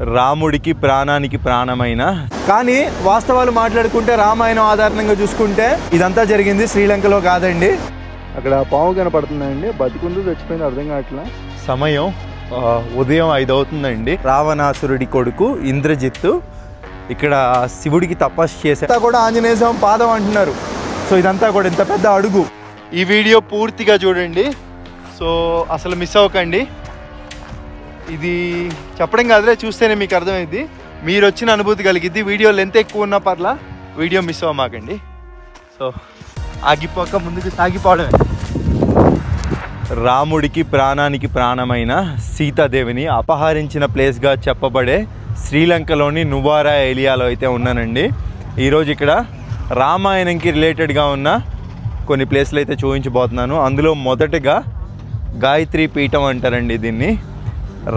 రాముడికి ప్రాణానికి ప్రాణమైన, కానీ వాస్తవాలు మాట్లాడుకుంటే రామాయణం ఆధారంగా చూసుకుంటే ఇదంతా జరిగింది శ్రీలంకలో కాదండి. అక్కడ పాము కనపడుతుందండి, బతుకుందో చచ్చిపోయింది అర్థం కావట్లా. సమయం ఉదయం 5 అవుతుందండి. రావణాసురుడి కొడుకు ఇంద్రజిత్తు ఇక్కడ శివుడికి తపస్సు చేసా కూడా ఆంజనేయ స్వామి పాదం అంటున్నారు. సో ఇదంతా కూడా ఇంత పెద్ద అడుగు. ఈ వీడియో పూర్తిగా చూడండి, సో అసలు మిస్ అవ్వకండి. ఇది చెప్పడం కాదులే, చూస్తేనే మీకు అర్థమైంది, మీరు వచ్చిన అనుభూతి కలిగిద్ది. వీడియో లెంత్ ఎక్కువ ఉన్నా పర్లా, వీడియో మిస్ అవ్వమాకండి. సో ఆగిపోక ముందుకు సాగిపోవడమే. రాముడికి ప్రాణానికి ప్రాణమైన సీతాదేవిని అపహరించిన ప్లేస్గా చెప్పబడే శ్రీలంకలోని నువారా ఏరియాలో అయితే ఉన్నానండి. ఈరోజు ఇక్కడ రామాయణంకి రిలేటెడ్గా ఉన్న కొన్ని ప్లేస్లు అయితే చూపించబోతున్నాను. అందులో మొదటగా గాయత్రి పీఠం అంటారండి దీన్ని.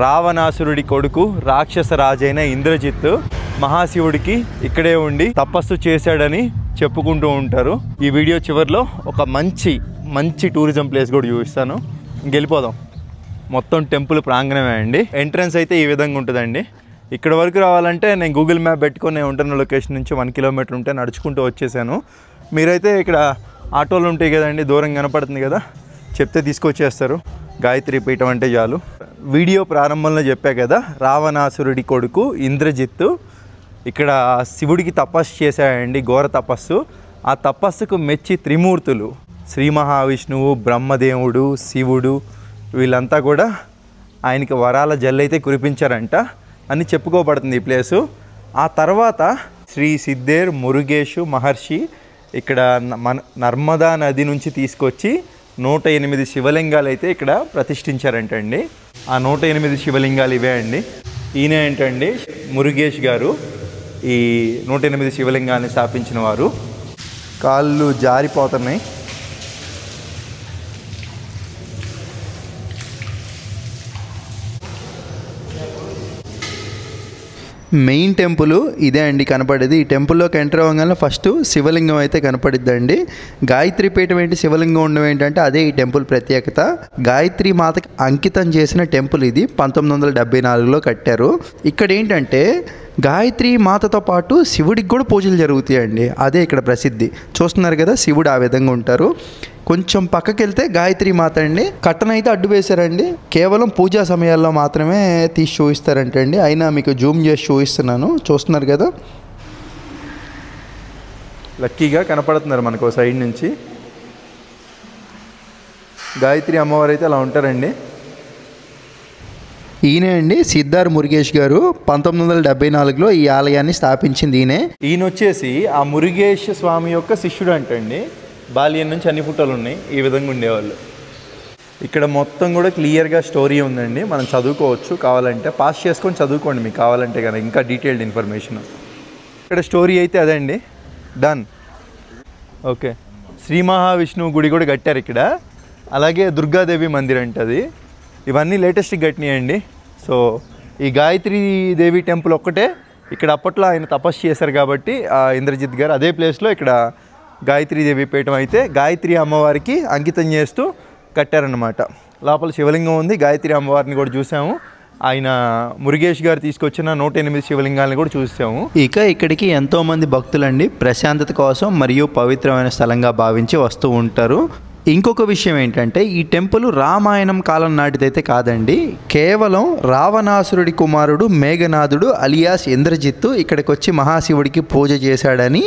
రావణాసురుడి కొడుకు రాక్షస రాజైన ఇంద్రజిత్తు మహాశివుడికి ఇక్కడే ఉండి తపస్సు చేశాడని చెప్పుకుంటూ ఉంటారు. ఈ వీడియో చివరిలో ఒక మంచి టూరిజం ప్లేస్ కూడా చూపిస్తాను. ఇంకెళ్ళిపోదాం. మొత్తం టెంపుల్ ప్రాంగణమే అండి. ఎంట్రన్స్ అయితే ఈ విధంగా ఉంటుందండి. ఇక్కడ వరకు రావాలంటే నేను గూగుల్ మ్యాప్ పెట్టుకొని నేను ఉంటున్న లొకేషన్ నుంచి 1 కిలోమీటర్ ఉంటే నడుచుకుంటూ వచ్చేసాను. మీరైతే ఇక్కడ ఆటోలు ఉంటాయి కదండి, దూరం కనపడుతుంది కదా, చెప్తే తీసుకొచ్చేస్తారు. గాయత్రి పీఠం అంటే చాలు. వీడియో ప్రారంభంలో చెప్పా కదా, రావణాసురుడి కొడుకు ఇంద్రజిత్తు ఇక్కడ శివుడికి తపస్సు చేశాడండి, ఘోర తపస్సు. ఆ తపస్సుకు మెచ్చి త్రిమూర్తులు శ్రీ మహావిష్ణువు, బ్రహ్మదేవుడు, శివుడు వీళ్ళంతా కూడా ఆయనకి వరాల జల్లైతే కురిపించారంట అని చెప్పుకోబడుతుంది ఈ ప్లేసు. ఆ తర్వాత శ్రీ సిద్ధేర్ మురుగేషు మహర్షి ఇక్కడ నర్మదా నది నుంచి తీసుకొచ్చి 108 శివలింగాలు అయితే ఇక్కడ ప్రతిష్ఠించారంటండి. ఆ 108 శివలింగాలు ఇవే అండి. ఈయన ఏంటండి మురుగేష్ గారు ఈ 108 శివలింగాన్ని స్థాపించిన వారు. కాళ్ళు జారిపోతున్నాయి. మెయిన్ టెంపుల్ ఇదే అండి కనపడేది. ఈ టెంపుల్లోకి ఎంటర్ అవ్వగానే ఫస్ట్ శివలింగం అయితే కనపడిద్దండి. గాయత్రి పీఠం ఏంటి, శివలింగం ఉండడం ఏంటంటే అదే ఈ టెంపుల్ ప్రత్యేకత. గాయత్రి మాతకి అంకితం చేసిన టెంపుల్ ఇది. 1974లో కట్టారు. ఇక్కడ ఏంటంటే గాయత్రి మాతతో పాటు శివుడికి కూడా పూజలు జరుగుతాయండి. అదే ఇక్కడ ప్రసిద్ధి. చూస్తున్నారు కదా, శివుడు ఆ విధంగా ఉంటారు. కొంచెం పక్కకి వెళ్తే గాయత్రి మాత అండి. కట్టనైతే అడ్డు వేశారండి. కేవలం పూజా సమయాల్లో మాత్రమే తీసి చూపిస్తారంటండి. అయినా మీకు జూమ్ చేసి చూపిస్తున్నాను, చూస్తున్నారు కదా. లక్కీగా కనపడుతున్నారు మనకు సైడ్ నుంచి. గాయత్రి అమ్మవారు అయితే అలా ఉంటారండి. ఈయనే అండి సిద్ధార్ మురుగేష్ గారు. 1974లో ఈ ఆలయాన్ని స్థాపించింది ఈయనే. ఈయన వచ్చేసి ఆ మురుగేష్ స్వామి యొక్క శిష్యుడు అంటండి. బాల్యం నుంచి అన్ని ఫోటోలు ఉన్నాయి. ఈ విధంగా ఉండేవాళ్ళు. ఇక్కడ మొత్తం కూడా క్లియర్గా స్టోరీ ఉందండి, మనం చదువుకోవచ్చు. కావాలంటే పాస్ చేసుకొని చదువుకోండి మీకు కావాలంటే కదా, ఇంకా డీటెయిల్డ్ ఇన్ఫర్మేషన్. ఇక్కడ స్టోరీ అయితే అదండి. డన్. ఓకే. శ్రీ మహావిష్ణువు గుడి కూడా కట్టారు ఇక్కడ. అలాగే దుర్గాదేవి మందిర్ అంటది. ఇవన్నీ లేటెస్ట్ కట్టినాయండి. సో ఈ గాయత్రి దేవి టెంపుల్ ఒక్కటే ఇక్కడ అప్పట్లో ఆయన తపస్సు చేశారు కాబట్టి ఇంద్రజిత్ గారు అదే ప్లేస్లో ఇక్కడ గాయత్రీదేవి పీఠం అయితే గాయత్రి అమ్మవారికి అంకితం చేస్తూ కట్టారన్నమాట. లోపల శివలింగం ఉంది. గాయత్రి అమ్మవారిని కూడా చూసాము. ఆయన మురుగేష్ గారు తీసుకొచ్చిన 108 శివలింగాలను కూడా చూసాము. ఇక ఇక్కడికి ఎంతోమంది భక్తులండి ప్రశాంతత కోసం మరియు పవిత్రమైన స్థలంగా భావించి వస్తూ ఉంటారు. ఇంకొక విషయం ఏంటంటే ఈ టెంపుల్ రామాయణం కాలం నాటిదైతే కాదండి. కేవలం రావణాసురుడి కుమారుడు మేఘనాథుడు అలియాస్ ఇంద్రజిత్తు ఇక్కడికి వచ్చి మహాశివుడికి పూజ చేశాడని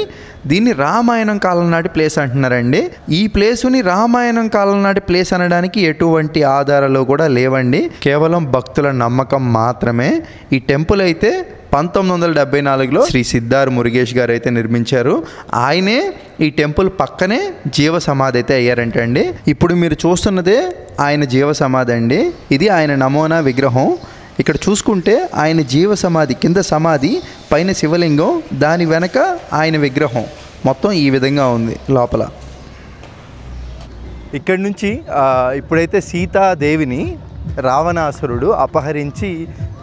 దీన్ని రామాయణం కాలం నాటి ప్లేస్ అంటున్నారండి. ఈ ప్లేసుని రామాయణం కాలం నాటి ప్లేస్ అనడానికి ఎటువంటి ఆధారాలు కూడా లేవండి. కేవలం భక్తుల నమ్మకం మాత్రమే. ఈ టెంపుల్ అయితే 1974లో శ్రీ సిద్ధార్ మురుగేష్ గారు అయితే నిర్మించారు. ఆయనే ఈ టెంపుల్ పక్కనే జీవ సమాధి అయితే అయ్యారంటండి. ఇప్పుడు మీరు చూస్తున్నదే ఆయన జీవ సమాధి అండి. ఇది ఆయన నమూనా విగ్రహం. ఇక్కడ చూసుకుంటే ఆయన జీవ సమాధి కింద సమాధి, పైన శివలింగం, దాని వెనక ఆయన విగ్రహం మొత్తం ఈ విధంగా ఉంది లోపల. ఇక్కడ నుంచి ఇప్పుడైతే సీతాదేవిని రావణాసురుడు అపహరించి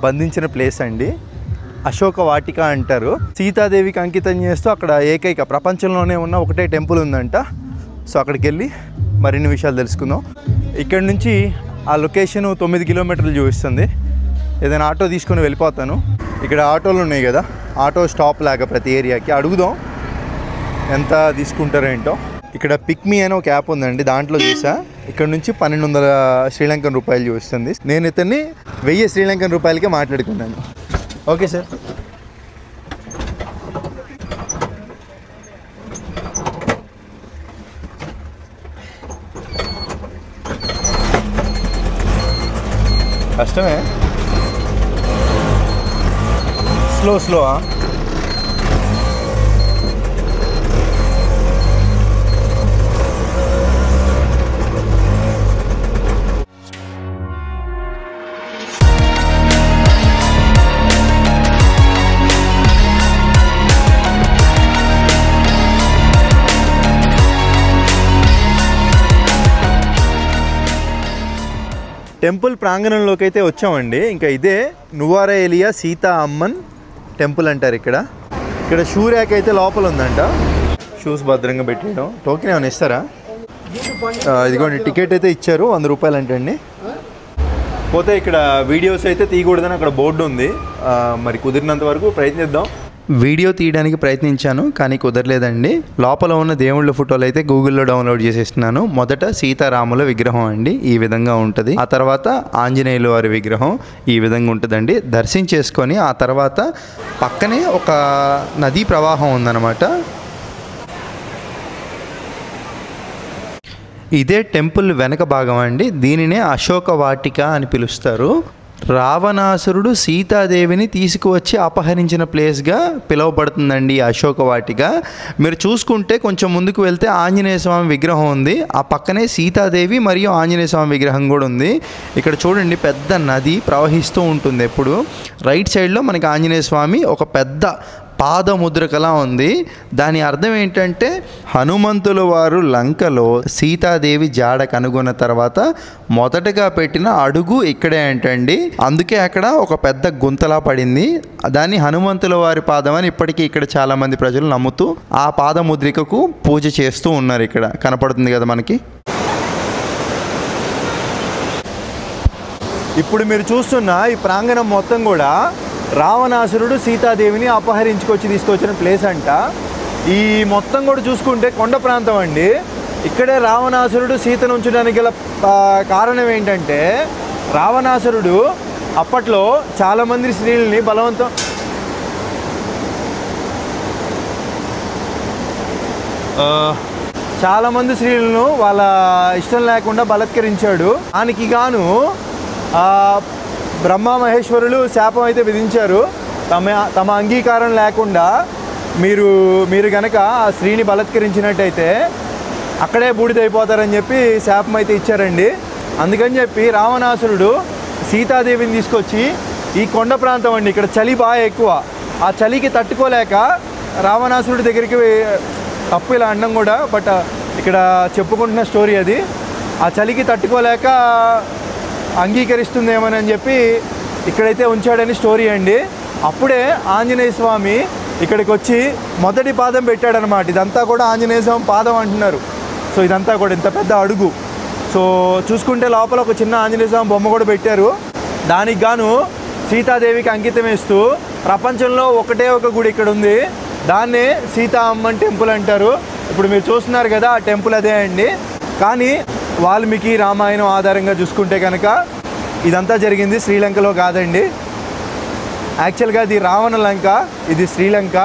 బంధించిన ప్లేస్ అండి. అశోక వాటిక అంటారు. సీతాదేవికి అంకితం చేస్తూ అక్కడ ఏకైక ప్రపంచంలోనే ఉన్న ఒకటే టెంపుల్ ఉందంట. సో అక్కడికి వెళ్ళి మరిన్ని విషయాలు తెలుసుకుందాం. ఇక్కడ నుంచి ఆ లొకేషన్ 9 కిలోమీటర్లు చూపిస్తుంది. ఏదైనా ఆటో తీసుకొని వెళ్ళిపోతాను. ఇక్కడ ఆటోలు ఉన్నాయి కదా, ఆటో స్టాప్ లాగా ప్రతి ఏరియాకి. అడుగుదాం ఎంత తీసుకుంటారేంటో. ఇక్కడ పిక్మీ అని ఒక యాప్ ఉందండి, దాంట్లో చూసా ఇక్కడ నుంచి 1200 శ్రీలంకన్ రూపాయలు చూస్తుంది. నేను ఇతన్ని 1000 శ్రీలంకన్ రూపాయలకే మాట్లాడుకున్నాను. Okay sir. కష్టమే, స్లో. టెంపుల్ ప్రాంగణంలోకి అయితే వచ్చామండి. ఇంకా ఇదే నువారా ఎలియా సీతా అమ్మన్ టెంపుల్ అంటారు. ఇక్కడ షూ ర్యాక్ అయితే లోపల ఉందంట. షూస్ భద్రంగా పెట్టేయడం. టోకెన్ ఏమైనా ఇస్తారా? ఇదిగోండి, టికెట్ అయితే ఇచ్చారు, 100 రూపాయలు అంటండి. పోతే ఇక్కడ వీడియోస్ అయితే తీయకూడదని అక్కడ బోర్డు ఉంది. మరి కుదిరినంత వరకు ప్రయత్నిద్దాం. వీడియో తీయడానికి ప్రయత్నించాను కానీ కుదరలేదండి. లోపల ఉన్న దేవుళ్ళ ఫోటోలు అయితే గూగుల్లో డౌన్లోడ్ చేసేస్తున్నాను. మొదట సీతారాముల విగ్రహం అండి, ఈ విధంగా ఉంటుంది. ఆ తర్వాత ఆంజనేయుల వారి విగ్రహం ఈ విధంగా ఉంటుందండి. దర్శించేసుకొని ఆ తర్వాత పక్కనే ఒక నదీ ప్రవాహం ఉందన్నమాట. ఇదే టెంపుల్ వెనక భాగం అండి. దీనినే అశోక వాటిక అని పిలుస్తారు. రావణాసురుడు సీతాదేవిని తీసుకువచ్చి అపహరించిన ప్లేస్గా పిలువబడుతుందండి అశోక వాటిక. మీరు చూసుకుంటే కొంచెం ముందుకు వెళ్తే ఆంజనేయ స్వామి విగ్రహం ఉంది. ఆ పక్కనే సీతాదేవి మరియు ఆంజనేయ స్వామి విగ్రహం కూడా ఉంది. ఇక్కడ చూడండి, పెద్ద నది ప్రవహిస్తూ ఉంటుంది ఎప్పుడు. రైట్ సైడ్లో మనకి ఆంజనేయ స్వామి ఒక పెద్ద పాదముద్రకలా ఉంది. దాని అర్థం ఏంటంటే హనుమంతుల వారు లంకలో సీతాదేవి జాడ కనుగొన్న తర్వాత మొదటగా పెట్టిన అడుగు ఇక్కడే అంటండి. అందుకే అక్కడ ఒక పెద్ద గుంతలా పడింది. దాన్ని హనుమంతుల వారి పాదం అని ఇప్పటికీ ఇక్కడ చాలా మంది ప్రజలు నమ్ముతూ ఆ పాదముద్రికకు పూజ చేస్తూ ఉన్నారు. ఇక్కడ కనపడుతుంది కదా మనకి. ఇప్పుడు మీరు చూస్తున్న ఈ ప్రాంగణం మొత్తం కూడా రావణాసురుడు సీతాదేవిని అపహరించుకొచ్చి తీసుకొచ్చిన ప్లేస్ అంట. ఈ మొత్తం కూడా చూసుకుంటే కొండ ప్రాంతం అండి. ఇక్కడే రావణాసురుడు సీతను ఉంచడానికి గల కారణం ఏంటంటే, రావణాసురుడు అప్పట్లో చాలామంది స్త్రీలని బలవంతం చాలామంది స్త్రీలను వాళ్ళ ఇష్టం లేకుండా బలత్కరించాడు. దానికి గాను బ్రహ్మ మహేశ్వరులు శాపం అయితే విధించారు. తమ అంగీకారం లేకుండా మీరు గనక ఆ స్త్రీని బలత్కరించినట్టయితే అక్కడే బూడిదైపోతారని చెప్పి శాపం అయితే ఇచ్చారండి. అందుకని చెప్పి రావణాసురుడు సీతాదేవిని తీసుకొచ్చి ఈ కొండ ప్రాంతం అండి, ఇక్కడ చలి బాగా ఎక్కువ. ఆ చలికి తట్టుకోలేక రావణాసురుడి దగ్గరికి, తప్పు ఇలా అనడం కూడా, బట్ ఇక్కడ చెప్పుకుంటున్న స్టోరీ అది, ఆ చలికి తట్టుకోలేక అంగీకరిస్తుందేమోనని చెప్పి ఇక్కడైతే ఉంచాడని స్టోరీ అండి. అప్పుడే ఆంజనేయ స్వామి ఇక్కడికి వచ్చి మొదటి పాదం పెట్టాడనమాట. ఇదంతా కూడా ఆంజనేయ స్వామి పాదం అంటున్నారు. సో ఇదంతా కూడా ఇంత పెద్ద అడుగు. సో చూసుకుంటే లోపల ఒక చిన్న ఆంజనేయ స్వామి బొమ్మ కూడా పెట్టారు. దానికి గాను సీతాదేవికి అంకితం వేస్తూ ప్రపంచంలో ఒకటే ఒక గుడి ఇక్కడ ఉంది. దాన్నే సీతా అమ్మన్ టెంపుల్ అంటారు. ఇప్పుడు మీరు చూస్తున్నారు కదా, ఆ టెంపుల్ అదే అండి. కానీ వాల్మీకి రామాయణం ఆధారంగా చూసుకుంటే కనుక ఇదంతా జరిగింది శ్రీలంకలో కాదండి. యాక్చువల్గా అది రావణ లంక, ఇది శ్రీలంక.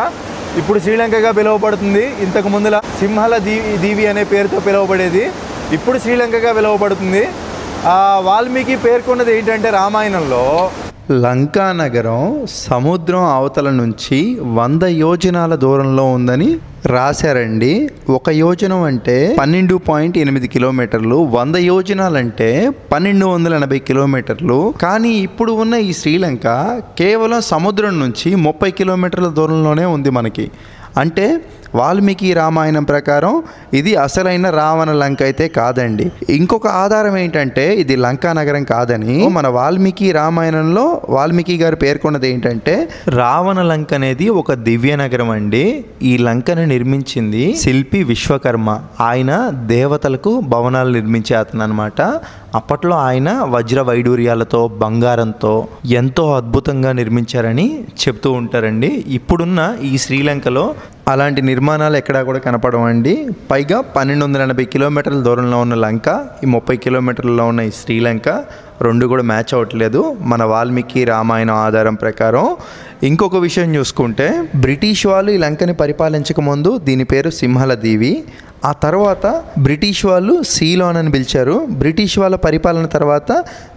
ఇప్పుడు శ్రీలంకగా పిలువబడుతుంది. ఇంతకు ముందుల సింహల దీవి అనే పేరుతో పిలువబడేది, ఇప్పుడు శ్రీలంకగా పిలువబడుతుంది. వాల్మీకి పేర్కొన్నది ఏంటంటే రామాయణంలో లంకా నగరం సముద్రం అవతల నుంచి 100 యోజనాల దూరంలో ఉందని రాశారండి. 1 యోజనం అంటే 12.8 కిలోమీటర్లు, 100 యోజనాలంటే 1280 కిలోమీటర్లు. కానీ ఇప్పుడు ఉన్న ఈ శ్రీలంక కేవలం సముద్రం నుంచి 30 కిలోమీటర్ల దూరంలోనే ఉంది మనకి. అంటే వాల్మీకి రామాయణం ప్రకారం ఇది అసలైన రావణ లంక అయితే కాదండి. ఇంకొక ఆధారం ఏంటంటే ఇది లంకా నగరం కాదని. మన వాల్మీకి రామాయణంలో వాల్మీకి గారు పేర్కొన్నది ఏంటంటే రావణ లంక అనేది ఒక దివ్య నగరం అండి. ఈ లంకను నిర్మించింది శిల్పి విశ్వకర్మ. ఆయన దేవతలకు భవనాలు నిర్మించే అతను అనమాట. అప్పట్లో ఆయన వజ్ర వైడూర్యాలతో బంగారంతో ఎంతో అద్భుతంగా నిర్మించారని చెప్తూ ఉంటారండి. ఇప్పుడున్న ఈ శ్రీలంకలో అలాంటి నిర్మాణాలు ఎక్కడా కూడా కనపడవండి. పైగా 1280 కిలోమీటర్ల దూరంలో ఉన్న లంక, ఈ 30 కిలోమీటర్లలో ఉన్న ఈ శ్రీలంక రెండు కూడా మ్యాచ్ అవ్వట్లేదు మన వాల్మీకి రామాయణం ఆధారం ప్రకారం. ఇంకొక విషయం చూసుకుంటే బ్రిటిష్ వాళ్ళు ఈ లంకని పరిపాలించక ముందు దీని పేరు సింహల దీవి. ఆ తర్వాత బ్రిటిష్ వాళ్ళు సీలోన్ అని పిలిచారు. బ్రిటిష్ వాళ్ళ పరిపాలన తర్వాత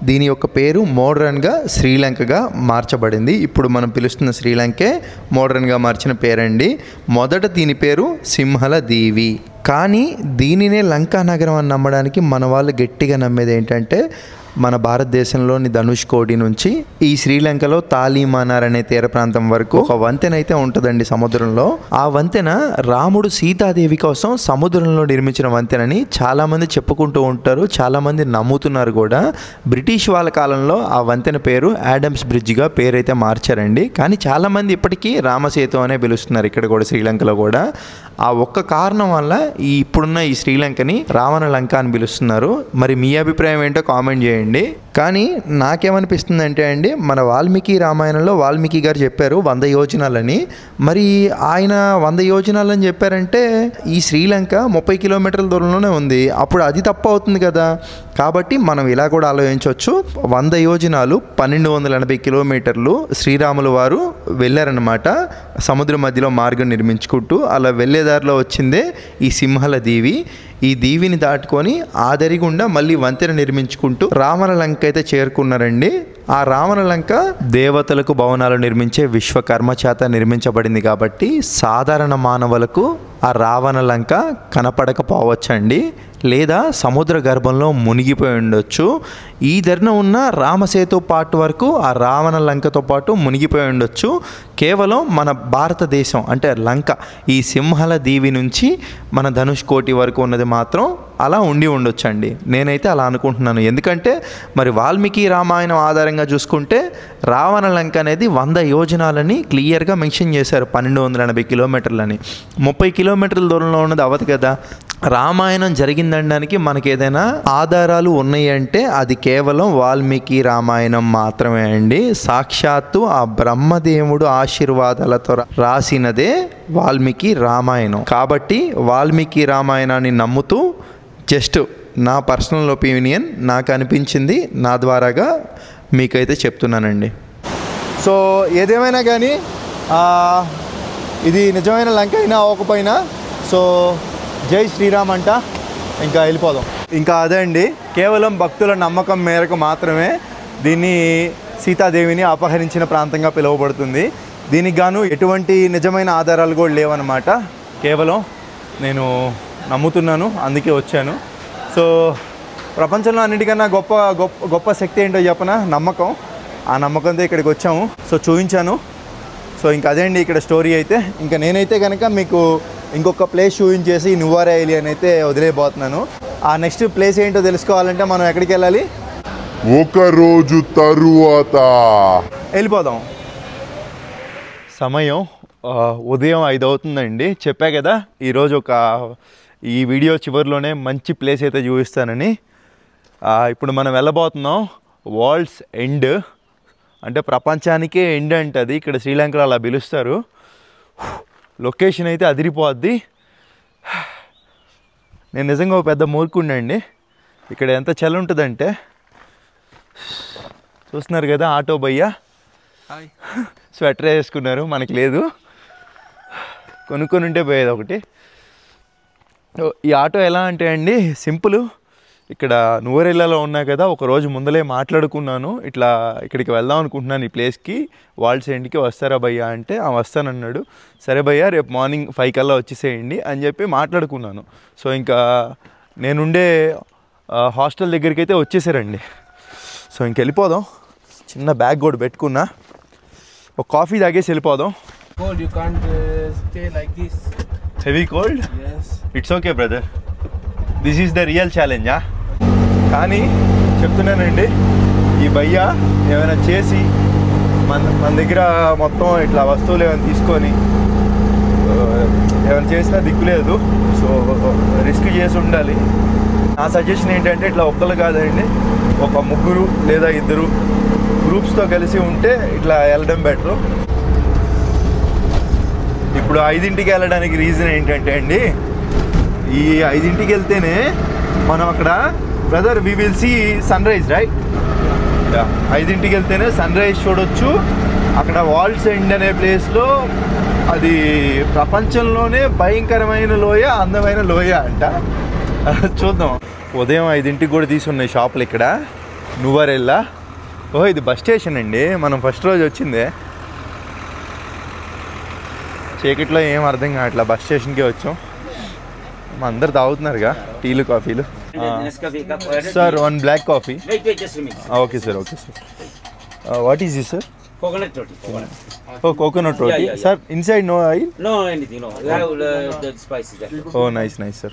దీని యొక్క పేరు మోడ్రన్గా శ్రీలంకగా మార్చబడింది. ఇప్పుడు మనం పిలుస్తున్న శ్రీలంకే మోడ్రన్గా మార్చిన పేరండి. మొదట దీని పేరు సింహల దీవి. కానీ దీనినే లంకా నగరం అని నమ్మడానికి మన వాళ్ళు గట్టిగా నమ్మేది ఏంటంటే మన భారతదేశంలోని ధనుష్కోడి నుంచి ఈ శ్రీలంకలో తాలిమానార్ అనే తీర ప్రాంతం వరకు ఒక వంతెన అయితే ఉంటుందండి సముద్రంలో. ఆ వంతెన రాముడు సీతాదేవి కోసం సముద్రంలో నిర్మించిన వంతెనని చాలామంది చెప్పుకుంటూ ఉంటారు, చాలామంది నమ్ముతున్నారు కూడా. బ్రిటిష్ వాళ్ళ కాలంలో ఆ వంతెన పేరు యాడమ్స్ బ్రిడ్జ్గా పేరైతే మార్చారండి. కానీ చాలామంది ఇప్పటికీ రామసేతు అనే పిలుస్తున్నారు ఇక్కడ కూడా శ్రీలంకలో కూడా. ఆ ఒక్క కారణం వల్ల ఇప్పుడున్న ఈ శ్రీలంకని రావణ లంక అని పిలుస్తున్నారు. మరి మీ అభిప్రాయం ఏంటో కామెంట్ చేయండి. కానీ నాకేమనిపిస్తుంది అంటే అండి, మన వాల్మీకి రామాయణంలో వాల్మీకి గారు చెప్పారు 100 యోజనాలని. మరి ఆయన 100 యోజనాలని చెప్పారంటే ఈ శ్రీలంక 30 కిలోమీటర్ల దూరంలోనే ఉంది. అప్పుడు అది తప్పు అవుతుంది కదా. కాబట్టి మనం ఇలా కూడా ఆలోచించవచ్చు. 100 యోజనాలు 1280 కిలోమీటర్లు శ్రీరాములు వారు వెళ్ళారనమాట సముద్రం మధ్యలో మార్గం నిర్మించుకుంటూ. అలా వెళ్ళేదారిలో వచ్చిందే ఈ సింహల దీవి. ఈ దీవిని దాటుకొని ఆదరిగుండా మళ్ళీ వంతెన నిర్మించుకుంటూ రావణ లంక అయితే చేరుకున్నారండి. ఆ రావణ లంక దేవతలకు భవనాలు నిర్మించే విశ్వకర్మ చేత నిర్మించబడింది కాబట్టి సాధారణ మానవులకు ఆ రావణ లంక కనపడకపోవచ్చండి, లేదా సముద్ర గర్భంలో మునిగిపోయి ఉండొచ్చు. ఈ ధరన ఉన్న రామసేతు పార్ట్ వరకు ఆ రావణ లంకతో పాటు మునిగిపోయి ఉండొచ్చు. కేవలం మన భారతదేశం అంటే లంక ఈ సింహల దీవి నుంచి మన ధనుష్కోటి వరకు ఉన్నది మాత్రం అలా ఉండి ఉండొచ్చండి. నేనైతే అలా అనుకుంటున్నాను. ఎందుకంటే మరి వాల్మీకి రామాయణం ఆధారంగా చూసుకుంటే రావణ లంక అనేది 100 యోజనాలని క్లియర్గా మెన్షన్ చేశారు. 1280 కిలోమీటర్లని. 30 కిలోమీటర్ల దూరంలో ఉన్నది అవ్వదు కదా. రామాయణం జరిగిందనడానికి మనకి ఏదైనా ఆధారాలు ఉన్నాయి అంటే అది కేవలం వాల్మీకి రామాయణం మాత్రమే అండి. సాక్షాత్తు ఆ బ్రహ్మదేవుడు ఆశీర్వాదాలతో రాసినదే వాల్మీకి రామాయణం. కాబట్టి వాల్మీకి రామాయణాన్ని నమ్ముతూ జస్ట్ నా పర్సనల్ ఒపీనియన్ నాకు అనిపించింది నా ద్వారాగా మీకైతే చెప్తున్నానండి. సో ఏదేమైనా కానీ ఇది నిజమైన లంక అయినా అవ్వకపోయినా సో జై శ్రీరామ్ అంట. ఇంకా వెళ్ళిపోదాం. ఇంకా అదే అండి, కేవలం భక్తుల నమ్మకం మేరకు మాత్రమే దీన్ని సీతాదేవిని అపహరించిన ప్రాంతంగా పిలువబడుతుంది. దీనికి గాను ఎటువంటి నిజమైన ఆధారాలు కూడా లేవన్నమాట. కేవలం నేను నమ్ముతున్నాను, అందుకే వచ్చాను. సో ప్రపంచంలో అన్నిటికన్నా గొప్ప శక్తి ఏంటో చెప్పనా, నమ్మకం. ఆ నమ్మకంతో ఇక్కడికి వచ్చాము. సో చూపించాను. సో ఇంకా అదే అండి ఇక్కడ స్టోరీ అయితే. ఇంకా నేనైతే కనుక మీకు ఇంకొక ప్లేస్ చూపించేసి నువ్వారా ఏలియన్ అయితే వదిలేయబోతున్నాను. ఆ నెక్స్ట్ ప్లేస్ ఏంటో తెలుసుకోవాలంటే మనం ఎక్కడికి వెళ్ళాలి, ఒక రోజు తరువాత వెళ్ళిపోదాం. సమయం ఉదయం 5 అవుతుందండి. చెప్పా కదా ఈరోజు ఈ వీడియో చివరిలోనే మంచి ప్లేస్ అయితే చూపిస్తానని. ఇప్పుడు మనం వెళ్ళబోతున్నాం వరల్డ్స్ ఎండ్, అంటే ప్రపంచానికే ఎండ్ అంటది ఇక్కడ శ్రీలంకలో అలా పిలుస్తారు. లొకేషన్ అయితే అదిరిపోద్ది. నేను నిజంగా ఒక పెద్ద మూర్ఖుండండి. ఇక్కడ ఎంత చలి ఉంటుందంటే చూస్తున్నారు కదా, ఆటో భయ్య స్వెటర్ వేసుకున్నారు, మనకి లేదు. కొనుక్కొని ఉంటే పోయేది ఒకటి. ఈ ఆటో ఎలా అంటే అండి సింపుల్. ఇక్కడ నువ్వరెల్లాలో ఉన్నా కదా, ఒక రోజు ముందలే మాట్లాడుకున్నాను, ఇట్లా ఇక్కడికి వెళ్దాం అనుకుంటున్నాను ఈ ప్లేస్కి, వాల్స్ ఎండ్కి వస్తారా భయ్యా అంటే వస్తానన్నాడు. సరే భయ్యా రేపు మార్నింగ్ 5 కల్లా వచ్చేసేయండి అని చెప్పి మాట్లాడుకున్నాను. సో ఇంకా నేనుండే హాస్టల్ దగ్గరికి అయితే వచ్చేసారండి. సో ఇంక వెళ్ళిపోదాం. చిన్న బ్యాగ్ కూడా పెట్టుకున్నా, ఒక కాఫీ తాగేసి వెళ్ళిపోదాం. Heavy cold? Its okay brother, this is the real ఛాలెంజా. కానీ చెప్తున్నానండి, ఈ భయ్య ఏమైనా చేసి మన దగ్గర మొత్తం ఇట్లా వస్తువులు ఏమైనా తీసుకొని ఏమైనా చేసినా దిక్కులేదు. సో రిస్క్ చేసి ఉండాలి. నా సజెషన్ ఏంటంటే ఇట్లా ఒక్కరు కాదండి, ఒక 3 లేదా 2 గ్రూప్స్తో కలిసి ఉంటే ఇట్లా వెళ్ళడం బెటరు. ఇప్పుడు 5ంటికి వెళ్ళడానికి రీజన్ ఏంటంటే అండి, ఈ 5ంటికి వెళ్తేనే మనం అక్కడ brother we will see sunrise right. 5ంటికి వెళ్తేనే సన్ రైజ్ చూడొచ్చు. అక్కడ వాల్స్ ఎండ్ అనే ప్లేస్లో అది ప్రపంచంలోనే భయంకరమైన లోయ, అందమైన లోయ అంట. చూద్దాం. ఉదయం 5ంటికి కూడా తీసున్నాయి షాపులు ఇక్కడ నువ్వారెల్లా. ఓహో ఇది బస్ స్టేషన్ అండి, మనం ఫస్ట్ రోజు వచ్చిందే. చీకట్లో ఏం అర్థం కావట్లా, బస్ స్టేషన్కే వచ్చాం. మా అందరు తాగుతున్నారుగా టీలు కాఫీలు. Sir 1 black coffee. Okay sir, okay sir. What is this sir? Coconut roti. Oh, coconut roti. Yeah. Sir, inside no oil? No anything, no. You have the spices there. Oh, nice, sir.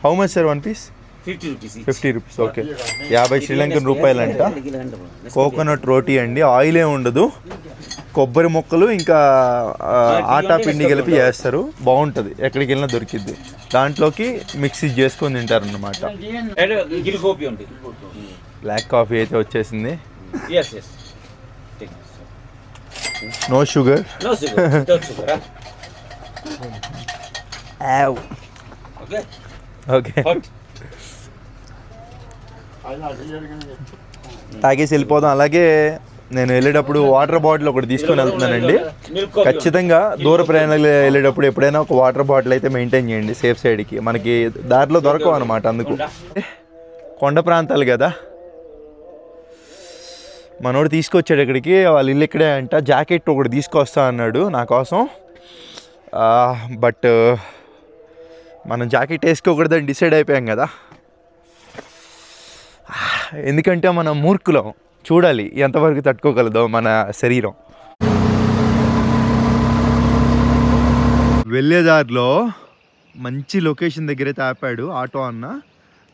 How much, sir, 1 piece? 50 rupees each. 50 rupees, okay. 50 Sri Lankan రూపాయలు అంట. Coconut రోటీ అండి, ఆయిలే ఉండదు, కొబ్బరి ముక్కలు ఇంకా ఆటా పిండి కలిపి చేస్తారు. బాగుంటుంది, ఎక్కడికి వెళ్ళినా దొరికిద్ది. దాంట్లోకి మిక్సీ చేసుకొని తింటారు అన్నమాట. బ్లాక్ కాఫీ అయితే వచ్చేసింది. Yes. No sugar? No sugar, without sugar. Ow. Okay? Okay. Hot. తాగేసి వెళ్ళిపోదాం. అలాగే నేను వెళ్ళేటప్పుడు వాటర్ బాటిల్ ఒకటి తీసుకొని వెళ్తున్నానండి. ఖచ్చితంగా దూర ప్రయాణాలు వెళ్ళేటప్పుడు ఎప్పుడైనా ఒక వాటర్ బాటిల్ అయితే మెయింటైన్ చేయండి సేఫ్ సైడ్కి. మనకి దారిలో దొరకవు అనమాట. అందుకు కొండ ప్రాంతాలు కదా. మనోడు తీసుకొచ్చాడు ఇక్కడికి, వాళ్ళ ఇల్లు ఇక్కడే అంట. జాకెట్ ఒకటి తీసుకొస్తా అన్నాడు నా కోసం. బట్ మనం జాకెట్ వేసుకోకూడదని డిసైడ్ అయిపోయాం కదా. ఎందుకంటే మనం మూర్ఖులం. చూడాలి ఎంతవరకు తట్టుకోగలదో మన శరీరం. వెళ్ళేదారిలో మంచి లొకేషన్ దగ్గరైతే ఆపాడు ఆటో అన్న.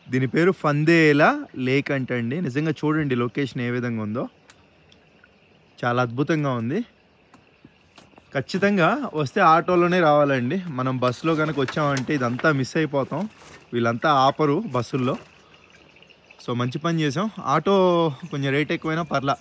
దీని పేరు ఫందేలా లేక్ అంటండి. నిజంగా చూడండి లొకేషన్ ఏ విధంగా ఉందో, చాలా అద్భుతంగా ఉంది. ఖచ్చితంగా వస్తే ఆటోలోనే రావాలండి. మనం బస్సులో కనుక వచ్చామంటే ఇదంతా మిస్ అయిపోతాం. వీళ్ళంతా ఆపరు బస్సుల్లో. సో మంచి పని చేసాం. ఆటో కొంచెం రేట్ ఎక్కువైనా పర్లా.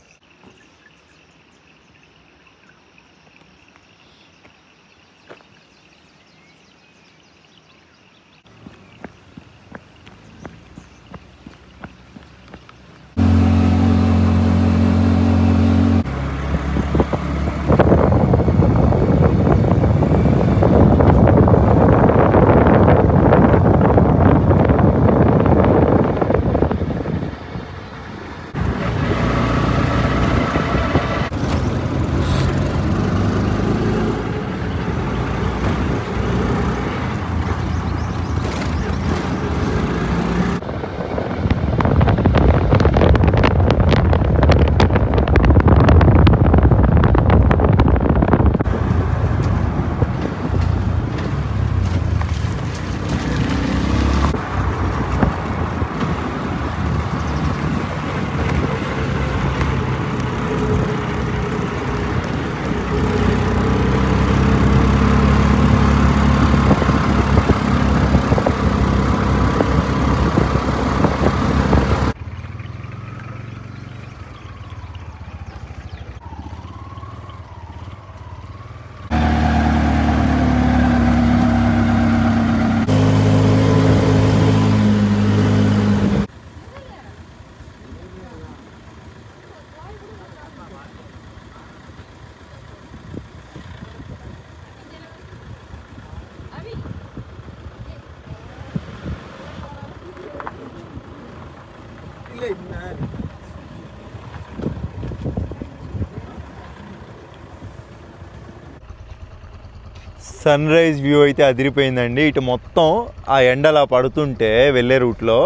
సన్ రైజ్ వ్యూ అయితే అదిరిపోయిందండి. ఇటు మొత్తం ఆ ఎండలా పడుతుంటే వెళ్ళే రూట్లో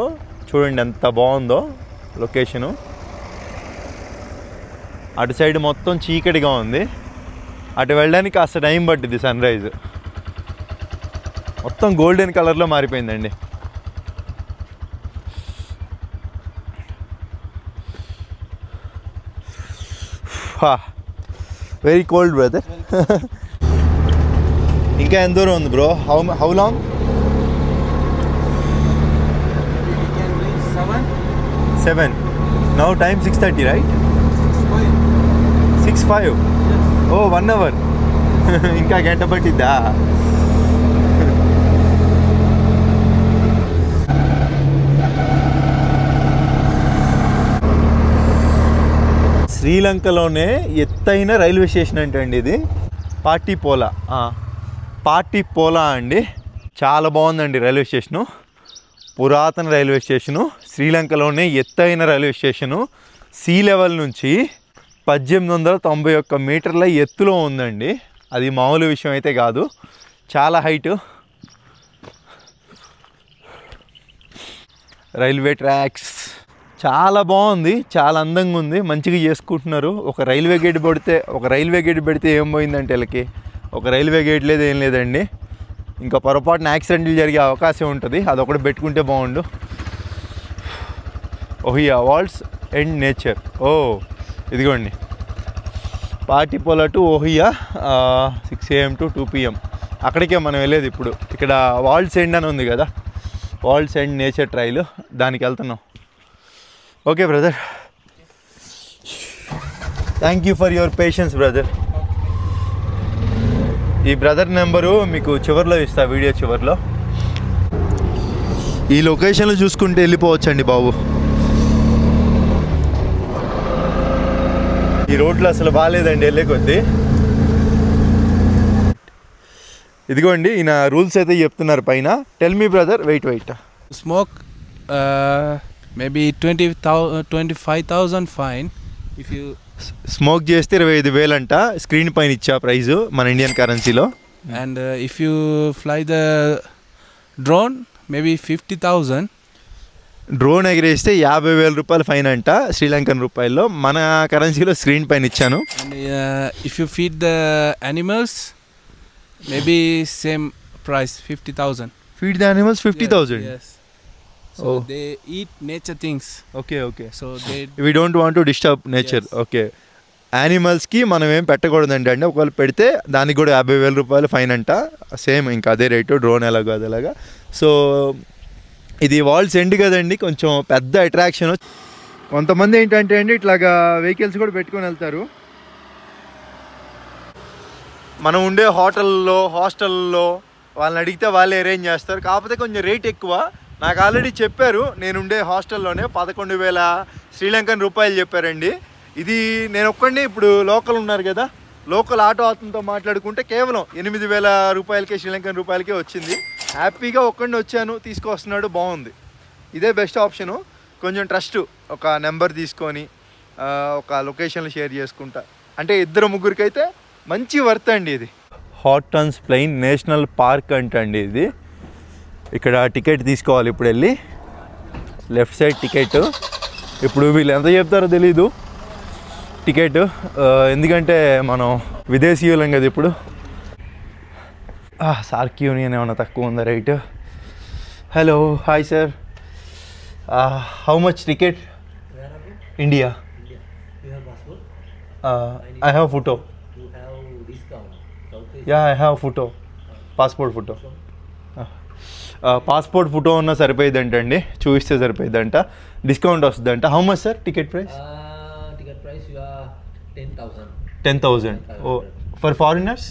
చూడండి ఎంత బాగుందో లొకేషను. అటు సైడ్ మొత్తం చీకటిగా ఉంది. అటు వెళ్ళడానికి కాస్త టైం పట్టింది సన్ రైజ్. మొత్తం గోల్డెన్ కలర్లో మారిపోయిందండి. Very cold brother. ఇంకా ఎంత దూరం ఉంది bro? How long? 7. Now time 6:30, right? 6:05. Oh, 1 hour. ఇంకా గంట పట్టిద్దా? శ్రీలంకలోనే ఎత్తైన రైల్వే స్టేషన్ అండి ఇది. పాటిపోలా అండి. చాలా బాగుందండి రైల్వే స్టేషను. పురాతన రైల్వే స్టేషను, శ్రీలంకలోనే ఎత్తైన రైల్వే స్టేషను. సీ లెవెల్ నుంచి 1891 మీటర్ల ఎత్తులో ఉందండి. అది మామూలు విషయం అయితే కాదు, చాలా హైట్. రైల్వే ట్రాక్స్ చాలా బాగుంది, చాలా అందంగా ఉంది, మంచిగా చేసుకుంటున్నారు. ఒక రైల్వే గేట్ పెడితే ఏం పోయిందంటే వీళ్ళకి ఒక రైల్వే గేట్ లేదు, ఏం లేదండి. ఇంకా పొరపాటున యాక్సిడెంట్లు జరిగే అవకాశం ఉంటుంది, అదొకటి పెట్టుకుంటే బాగుండు. ఓహియా వాల్స్ అండ్ నేచర్. ఇదిగోండి పాటిపోలా టు ఓహియా 6 AM to 2 PM. అక్కడికే మనం వెళ్ళేది ఇప్పుడు. ఇక్కడ వాల్స్ ఎండ్ అని ఉంది కదా, వాల్స్ అండ్ నేచర్ ట్రైల్, దానికి వెళ్తున్నాం. Okay brother, thank you for your patience brother. ఈ బ్రదర్ నెంబరు మీకు చివరిలో ఇస్తా, వీడియో చివరిలో. ఈ లొకేషన్లో చూసుకుంటే వెళ్ళిపోవచ్చండి బాబు. ఈ రోడ్లు అసలు బాగాలేదండి వెళ్ళే కొద్దీ. ఇదిగోండి ఈయన రూల్స్ అయితే చెప్తున్నారు పైన. Tell me brother. Wait. Smoke, maybe 25,000 fine if you smoke చేస్తే 25,000 అంట. స్క్రీన్ పైన ఇచ్చా ప్రైజు మన ఇండియన్ కరెన్సీలో. and if you fly the drone maybe 50,000. Drone ఎగిరేస్తే 50,000 రూపాయలు ఫైన్ అంట శ్రీలంకన్ రూపాయల్లో. మన కరెన్సీలో స్క్రీన్ పైన ఇచ్చాను. And if you feed the animals maybe same price 50,000. Feed the animals 50,000. Yes. So they eat nature things. Okay. So they we don't want to disturb nature. Okay. యానిమల్స్కి మనం ఏం పెట్టకూడదండి అండి. ఒకవేళ పెడితే దానికి కూడా 50,000 రూపాయలు ఫైన్ అంట. సేమ్ ఇంకా అదే రేటు, డ్రోన్ ఎలాగో అదేలాగా. సో ఇది వాల్స్ ఎండ్ కదండి, కొంచెం పెద్ద అట్రాక్షన్. కొంతమంది ఏంటంటే అండి ఇట్లాగా వెహికల్స్ కూడా పెట్టుకొని వెళ్తారు. మనం ఉండే హాస్టల్లో వాళ్ళని అడిగితే వాళ్ళే అరేంజ్ చేస్తారు, కాకపోతే కొంచెం రేట్ ఎక్కువ. నాకు ఆల్రెడీ చెప్పారు, నేనుండే హాస్టల్లోనే 11,000 శ్రీలంకన్ రూపాయలు చెప్పారండి. ఇది నేను ఒక్కడిని ఇప్పుడు లోకల్ ఉన్నారు కదా, లోకల్ ఆటో అతనితో మాట్లాడుకుంటే కేవలం 8,000 రూపాయలకే, శ్రీలంకన్ రూపాయలకే వచ్చింది. హ్యాపీగా ఒక్కడిని వచ్చాను, తీసుకొస్తున్నాడు, బాగుంది. ఇదే బెస్ట్ ఆప్షను. కొంచెం ట్రస్ట్, ఒక నెంబర్ తీసుకొని ఒక లొకేషన్లు షేర్ చేసుకుంటా అంటే 2-3 అయితే మంచి వర్త్ అండి ఇది. హార్టన్స్ ప్లెయిన్ నేషనల్ పార్క్ అంటండి ఇది. ఇక్కడ టికెట్ తీసుకోవాలి ఇప్పుడు వెళ్ళి. Left side ticket. ఇప్పుడు వీళ్ళు ఎంత చెప్తారో తెలీదు టికెట్, ఎందుకంటే మనం విదేశీయులం కదా ఇప్పుడు. సార్క్ యూనియన్ ఏమన్నా తక్కువ ఉందా right? Hello, hi sir, how much ticket? India. I have photo. I have photo, passport photo. Passport photo ఉన్న సరిపోయిద్దంటండి, చూపిస్తే సరిపోయిద్దంట, డిస్కౌంట్ వస్తుందంట. How much sir ticket price? Ticket price you are 10,000. 10,000. Oh, for foreigners?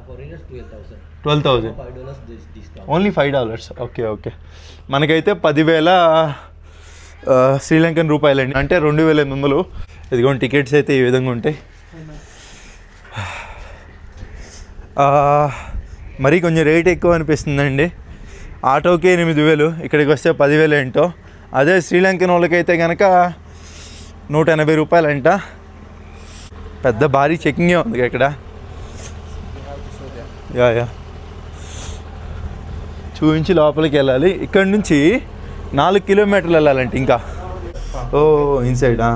Foreigners 12,000. 12,000. $5 discount. Only $5. Okay. మనకైతే 10,000 Sri Lankan రూపాయలండి, అంటే 2,800. ఇదిగోండి tickets అయితే ఈ విధంగా ఉంటాయి. మరీ కొంచెం రేట్ ఎక్కువ అనిపిస్తుందండి. ఆటోకే 8,000, ఇక్కడికి వస్తే 10,000 ఏంటో. అదే శ్రీలంకన్ వాళ్ళకైతే కనుక 180 రూపాయలంట. పెద్ద భారీ చెకింగే ఉంది ఇక్కడ. యా చూపించి లోపలికి వెళ్ళాలి. ఇక్కడ నుంచి 4 కిలోమీటర్లు వెళ్ళాలంటే ఇంకా. ఇన్సైడా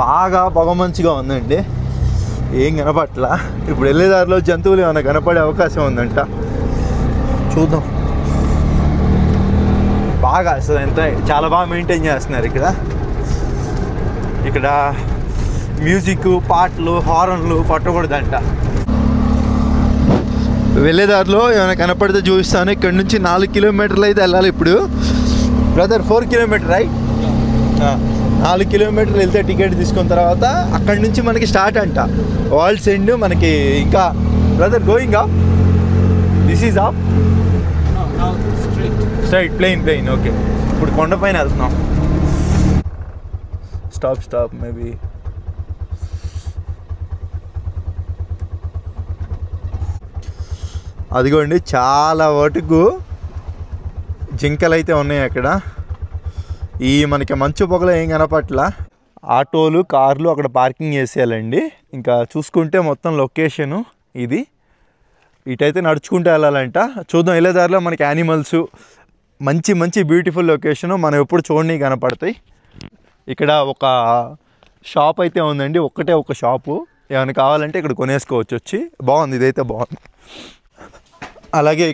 బాగా పొగ మంచిగా ఉందండి, ఏం కనపట్ల. ఇప్పుడు వెళ్ళేదారిలో జంతువులు ఏమైనా కనపడే అవకాశం ఉందంట. చూద్దాం. బాగా అసలు ఎంత చాలా బాగా మెయింటైన్ చేస్తున్నారు ఇక్కడ మ్యూజిక్, పాటలు, హారన్లు కొట్టకూడదంట. వెళ్ళేదారిలో ఏమైనా కనపడితే చూపిస్తాను. ఇక్కడ నుంచి 4 కిలోమీటర్లు అయితే వెళ్ళాలి ఇప్పుడు. Brother 4 kilometre right? 4 కిలోమీటర్లు వెళ్తే టికెట్ తీసుకున్న తర్వాత అక్కడి నుంచి మనకి స్టార్ట్ అంట వరల్డ్స్ ఎండ్. మనకి ఇంకా brother going up, this is up straight plain. Okay, ఇప్పుడు కొండపైన వెళ్తున్నాం. Stop maybe. అదిగోండి చాలా వరకు జింకలు అయితే ఉన్నాయి అక్కడ. ఈ మనకి మంచు పొగలో ఏం కనపట్ల. ఆటోలు, కార్లు అక్కడ పార్కింగ్ చేసేయాలండి. ఇంకా చూసుకుంటే మొత్తం లొకేషను ఇది. ఇటైతే నడుచుకుంటూ వెళ్ళాలంట. చూద్దాం, వెళ్ళేదారిలో మనకి యానిమల్స్, మంచి బ్యూటిఫుల్ లొకేషను మనం ఎప్పుడు చూడని కనపడతాయి. ఇక్కడ ఒక షాప్ అయితే ఉందండి, ఒక్కటే ఒక షాపు. ఏమైనా కావాలంటే ఇక్కడ కొనేసుకోవచ్చు వచ్చి. బాగుంది, ఇదైతే బాగుంది. అలాగే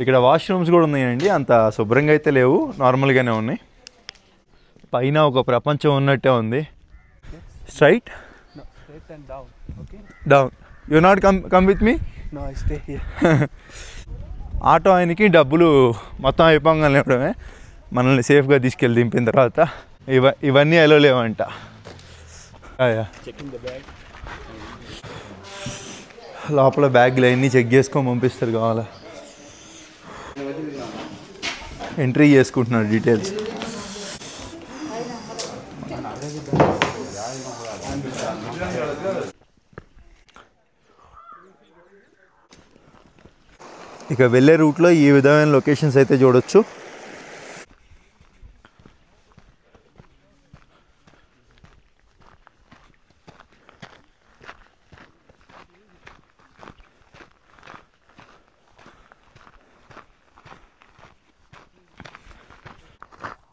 ఇక్కడ వాష్రూమ్స్ కూడా ఉన్నాయండి. అంత శుభ్రంగా అయితే లేవు, నార్మల్గానే ఉన్నాయి. పైన ఒక ప్రపంచం ఉన్నట్టే ఉంది. Straight down. You not come with me? Auto ఆయనకి డబ్బులు మొత్తం అయిపోగానే ఇవ్వడమే, మనల్ని సేఫ్గా తీసుకెళ్ళి దింపిన తర్వాత. ఇవన్నీ ఎలా లేవంట. లోపల బ్యాగులు అన్నీ చెక్ చేసుకొని పంపిస్తారు. కావాలా ఎంట్రీ చేసుకుంటున్నారు డీటెయిల్స్. ఇక వెళ్ళే రూట్లో ఈ విధమైన లొకేషన్స్ అయితే చూడొచ్చు.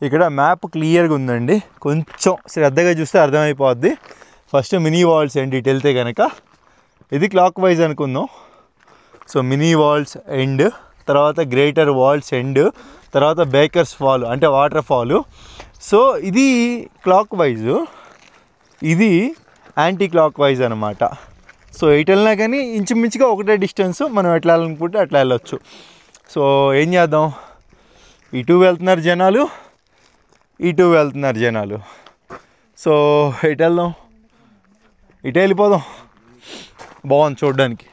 ఇక్కడ మ్యాప్ క్లియర్గా ఉందండి, కొంచెం శ్రద్ధగా చూస్తే అర్థమైపోద్ది. ఫస్ట్ మినీ వాల్స్ ఎండ్ ఇటు వెళ్తే కనుక ఇది క్లాక్ వైజ్ అనుకుందాం. సో మినీ వాల్స్ ఎండ్, తర్వాత గ్రేటర్ వాల్స్ ఎండ్, తర్వాత బేకర్స్ ఫాల్ అంటే వాటర్ ఫాలు. సో ఇది క్లాక్ వైజు, ఇది యాంటీ క్లాక్ వైజ్ అనమాట. సో ఎటు వెళ్ళినా కానీ ఇంచుమించుగా ఒకటే డిస్టెన్స్, మనం ఎట్లా వెళ్ళాలనుకుంటే అట్లా వెళ్ళొచ్చు. సో ఏం చేద్దాం, ఇటు వెళ్తున్నారు జనాలు, ఇటు వెళ్తున్నారు జనాలు. సో ఎటు వెళ్దాం, ఇటు వెళ్ళిపోదాం. బాగుంది చూడడానికి.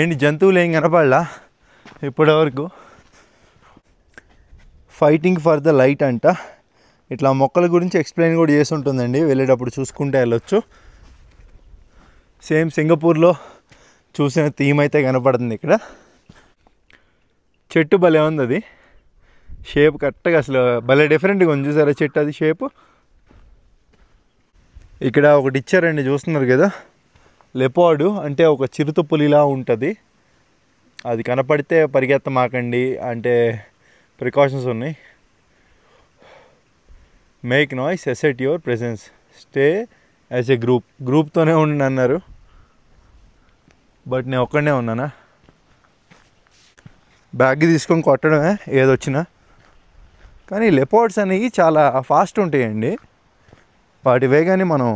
ఏంటి జంతువులు ఏం కనపడలా ఇప్పటివరకు. ఫైటింగ్ ఫర్ ద లైట్ అంట. ఇట్లా మొక్కల గురించి ఎక్స్ప్లెయిన్ కూడా చేసి ఉంటుందండి, వెళ్ళేటప్పుడు చూసుకుంటే వెళ్ళొచ్చు. సేమ్ సింగపూర్లో చూసిన థీమ్ అయితే కనపడుతుంది ఇక్కడ. చెట్టు భలే ఉంది, అది షేప్ కరెక్ట్గా అసలు భలే డిఫరెంట్గా ఉంది. చూసారా చెట్టు, అది షేపు. ఇక్కడ ఒకటి ఇచ్చారండి, చూస్తున్నారు కదా, లెపార్డు అంటే ఒక చిరుతపులిలా ఉంటుంది. అది కనపడితే పరిగెత్తమాకండి అంటే ప్రికాషన్స్ ఉన్నాయి. Make noise, assert your presence, stay as a గ్రూప్తోనే ఉండి అన్నారు. బట్ నేను ఒక్కడనే ఉన్నానా. బ్యాగ్ తీసుకొని కొట్టడమే ఏదొచ్చినా. కానీ లెపార్డ్స్ అనేవి చాలా ఫాస్ట్ ఉంటాయండి, వాటి వేగాన్ని మనం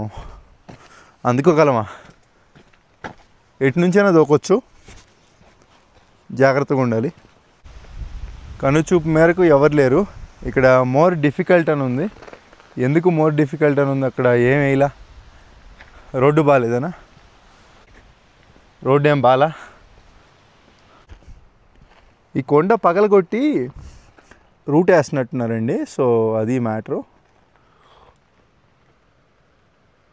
అందుకోగలమా? ఎటు నుంచైనా దూకొచ్చు, జాగ్రత్తగా ఉండాలి. కనుచూపు మేరకు ఎవరు లేరు. ఇక్కడ మోర్ డిఫికల్ట్ అని ఉంది. ఎందుకు మోర్ డిఫికల్ట్ అని ఉంది? అక్కడ ఏం వేయలా, రోడ్డు బాగాలేదనా? రోడ్డు ఏం బాలా? ఈ కొండ పగలగొట్టి రూట్ వేస్తున్నట్టున్నారండి. సో అది మ్యాటరు.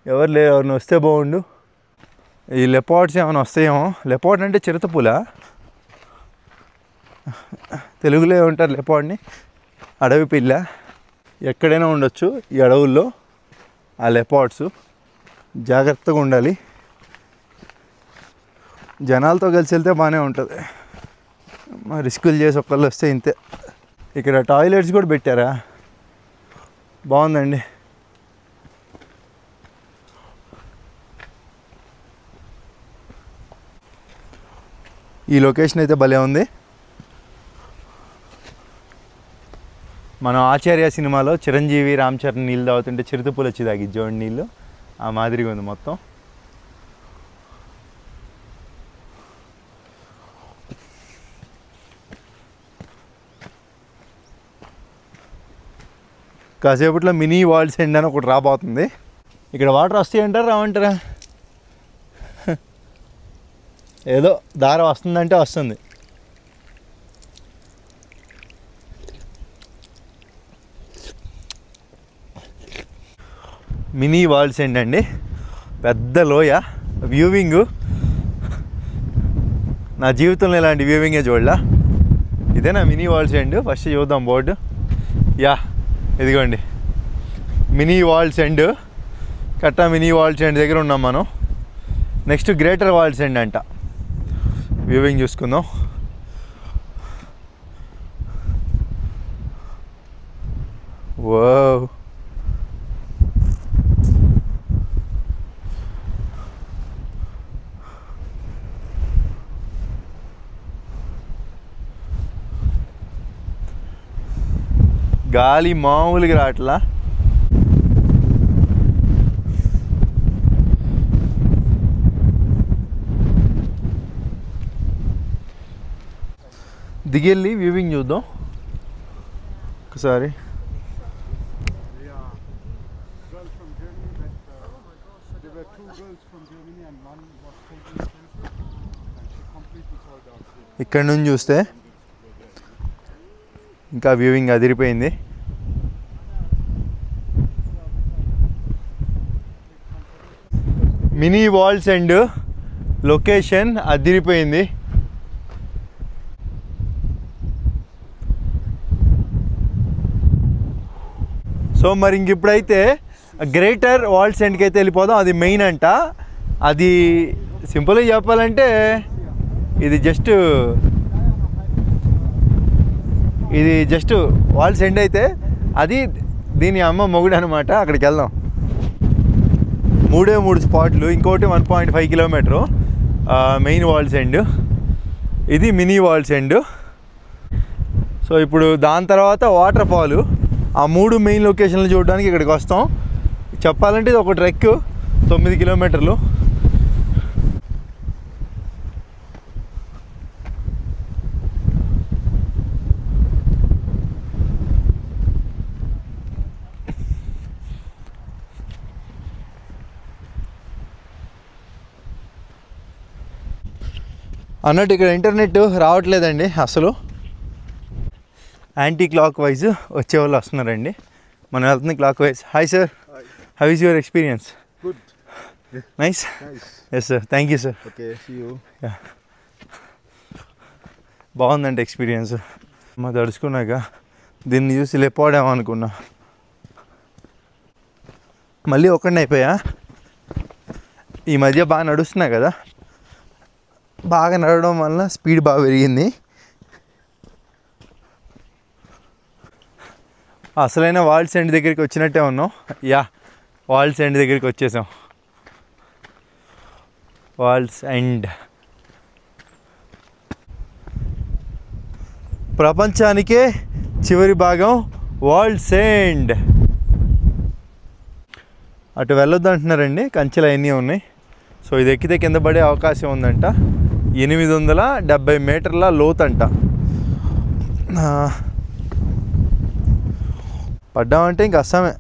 ఎవరు లేరు, ఎవరిని వస్తే బాగుండు. ఈ లెపార్డ్స్ ఏమైనా వస్తాయేమో. లెపార్డ్ అంటే చిరుతపుల, తెలుగులో ఏమంటారు లెపార్డ్ని? అడవి పిల్ల. ఎక్కడైనా ఉండొచ్చు ఈ అడవుల్లో ఆ లెపార్డ్స్. జాగ్రత్తగా ఉండాలి. జనాలతో కలిసి వెళ్తే బాగానే ఉంటుంది, రిస్కులు చేసి ఒక్కళ్ళు వస్తే ఇంతే. ఇక్కడ టాయిలెట్స్ కూడా పెట్టారా, బాగుందండి. ఈ లొకేషన్ అయితే భలే ఉంది. మనం ఆచార్య సినిమాలో చిరంజీవి రామ్ చరణ్ నీళ్ళు తాగుతుంటే చిరుతపులు వచ్చి తాగి జోడి నీళ్ళు ఆ మాదిరిగా ఉంది మొత్తం. కాసేపట్లో మినీ వాల్స్ ఎండ్ అని ఒకటి రాబోతుంది. ఇక్కడ వాటర్ వస్తాయి అంటారా రావంటారా? ఏదో దారి వస్తుందంటే వస్తుంది. మినీ వాల్స్ ఏంటండి, పెద్ద లోయ, వ్యూవింగు నా జీవితంలో ఇలాంటి వ్యూవింగే చూడలా. ఇదేనా మినీ వాల్స్ ఎండ్? ఫస్ట్ చూద్దాం బోర్డు. యా ఇదిగోండి మినీ వాల్స్ ఎండ్. కట్టా మినీ వాల్స్ ఎండ్ దగ్గర ఉన్నాం మనం. నెక్స్ట్ గ్రేటర్ వాల్స్ ఎండ్ అంట. వ్యూవింగ్ చూసుకుందాం. వావ్, గాలి మామూలుగా రావట్లా. దిగెళ్ళి వ్యూవింగ్ చూద్దాం ఒకసారి. ఇక్కడ నుంచి చూస్తే ఇంకా వ్యూవింగ్ అదిరిపోయింది. మినీ వాల్స్ అండ్ లొకేషన్ అదిరిపోయింది. సో మరి ఇంక ఇప్పుడైతే గ్రేటర్ వాల్స్ ఎండ్కి అయితే వెళ్ళిపోదాం. అది మెయిన్ అంట. అది సింపుల్గా చెప్పాలంటే ఇది జస్ట్ వాల్స్ ఎండ్ అయితే అది దీని అమ్మ మొగుడు అనమాట. అక్కడికి వెళ్దాం. 3 స్పాట్లు, ఇంకోటి 1.5 కిలోమీటరు మెయిన్ వాల్స్ ఎండ్. ఇది మినీ వాల్స్ ఎండ్. సో ఇప్పుడు దాని తర్వాత వాటర్ ఫాలు. ఆ 3 మెయిన్ లొకేషన్లు చూడడానికి ఇక్కడికి వస్తాం. చెప్పాలంటే ఇది ఒక ట్రెక్ 9 కిలోమీటర్లు. అన్నట్టు ఇక్కడ ఇంటర్నెట్ రావట్లేదండి అసలు. యాంటీ క్లాక్ వైజ్ వచ్చేవాళ్ళు వస్తున్నారండి. మనం వెళ్తుంది clockwise. Hi sir, how is your experience? Good. Nice. Yes sir, thank you sir. Okay, see you. బాగుందండి ఎక్స్పీరియన్స్. మా తడుచుకున్నాక దీన్ని చూసి లేకపోవడం అనుకున్నా. మళ్ళీ ఒక్కడిని అయిపోయా. ఈ మధ్య బాగా నడుస్తున్నా కదా, బాగా నడవడం వల్ల స్పీడ్ బాగా పెరిగింది. అసలైన వాల్స్ ఎండ్ దగ్గరికి వచ్చినట్టే ఉన్నాం. యా, వాల్స్ ఎండ్ దగ్గరికి వచ్చేసాం. వాల్స్ ఎండ్ ప్రపంచానికే చివరి భాగం వాల్స్ ఎండ్. అటు వెళ్ళొద్దు అంటున్నారండి, కంచెలు అవన్నీ ఉన్నాయి. సో ఇది ఎక్కితే కింద పడే అవకాశం ఉందంట. 870 మీటర్ల లోతంట. పడ్డామంటే ఇంక అస్సామే.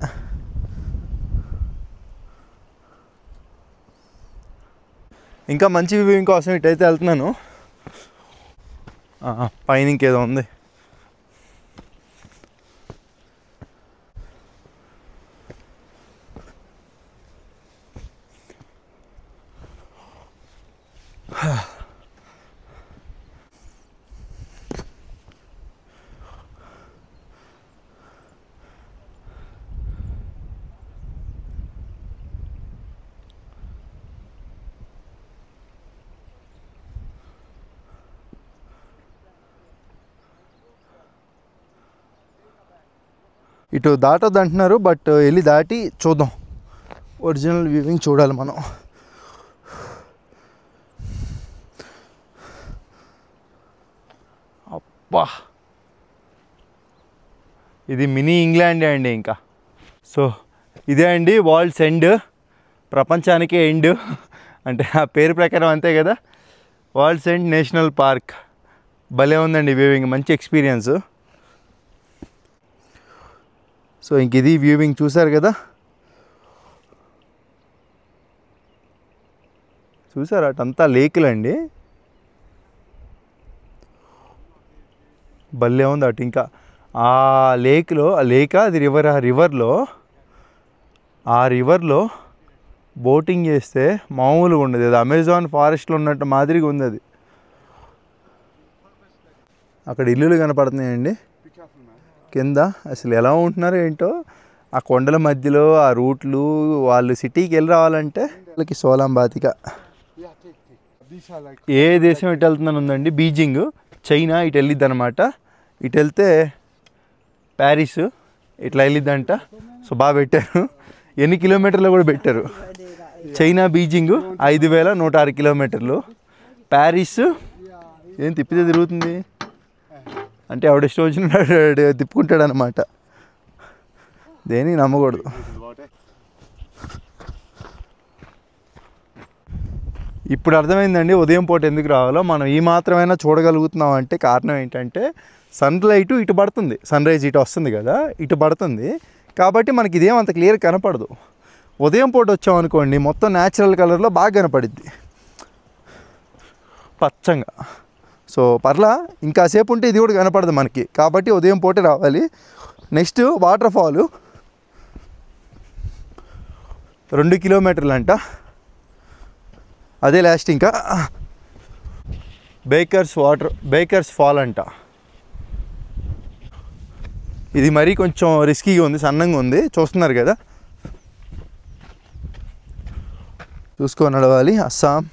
ఇంకా మంచి వ్యూవింగ్ కోసం ఇటైతే వెళ్తున్నాను. పైన ఇంకేదో ఉంది. ఇటు దాటొద్దు అంటున్నారు, బట్ వెళ్ళి దాటి చూద్దాం. ఒరిజినల్ వ్యూవింగ్ చూడాలి మనం. బా, ఇది మినీ ఇంగ్లాండే అండి. ఇంకా సో ఇదే అండి వరల్డ్స్ ఎండ్, ప్రపంచానికే ఎండ్ అంటే ఆ పేరు ప్రకారం అంతే కదా. వరల్డ్స్ ఎండ్ నేషనల్ పార్క్ భలే ఉందండి వ్యూవింగ్, మంచి ఎక్స్పీరియన్స్. సో ఇంక ఇది వ్యూవింగ్ చూసారు కదా, చూసారు అటంతా లేకులండి, భలే ఉంది అటు. ఇంకా ఆ లేక్లో, ఆ లేక అది రివర్, ఆ రివర్లో బోటింగ్ చేస్తే మామూలుగా ఉండదు. అది అమెజాన్ ఫారెస్ట్లో ఉన్నట్టు మాదిరిగా ఉంది అది. అక్కడ ఇల్లులు కనపడుతున్నాయండి కింద. అసలు ఎలా ఉంటున్నారో ఏంటో ఆ కొండల మధ్యలో, ఆ రూట్లు. వాళ్ళు సిటీకి వెళ్ళి రావాలంటే వాళ్ళకి సోలాం బాతిక. ఏ దేశం ఇటు వెళ్తుందని ఉందండి, బీజింగ్, చైనా ఇటు వెళ్ళిద్ది అనమాట. ఇటు వెళ్తే ప్యారిస్, ఇట్లా వెళ్ళిద్దంట. సో బాగా పెట్టారు, ఎన్ని కిలోమీటర్లు కూడా పెట్టారు. చైనా బీజింగ్ 5106 కిలోమీటర్లు. ప్యారిస్ ఏం తిప్పితే తిరుగుతుంది అంటే ఎవడిష్టం వచ్చినట్టు తిప్పుకుంటాడు అనమాట. దేనికి నమ్మకూడదు. ఇప్పుడు అర్థమైందండి ఉదయం పూట ఎందుకు రావాలో. మనం ఈ మాత్రమైనా చూడగలుగుతున్నాం అంటే కారణం ఏంటంటే సన్లైట్ ఇటు పడుతుంది, సన్ రైజ్ ఇటు వస్తుంది కదా, ఇటు పడుతుంది కాబట్టి మనకి ఇదేం అంత క్లియర్ కనపడదు. ఉదయం పూట వచ్చామనుకోండి మొత్తం న్యాచురల్ కలర్లో బాగా కనపడిద్ది, పచ్చంగా. సో పర్లా, ఇంకాసేపు ఉంటే ఇది కూడా కనపడదు మనకి, కాబట్టి ఉదయం పూటే రావాలి. నెక్స్ట్ వాటర్ ఫాలు 2 కిలోమీటర్లు అంట, అదే లాస్ట్. ఇంకా బేకర్స్ ఫాల్ అంట. ఇది మరీ కొంచెం రిస్కీగా ఉంది, సన్నంగా ఉంది, చూస్తున్నారు కదా. చూసుకొని నడవాలి. అస్సాం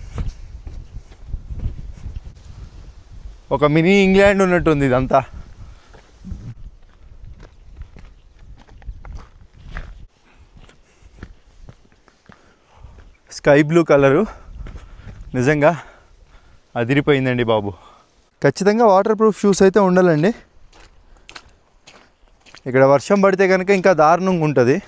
ఒక మినీ ఇంగ్లాండ్ ఉన్నట్టుంది ఇదంతా. స్కై బ్లూ కలరు నిజంగా అదిరిపోయిందండి బాబు. ఖచ్చితంగా వాటర్ ప్రూఫ్ షూస్ అయితే ఉండాలండి. ఇక్కడ వర్షం పడితే కనుక ఇంకా దారుణంగా ఉంటుంది.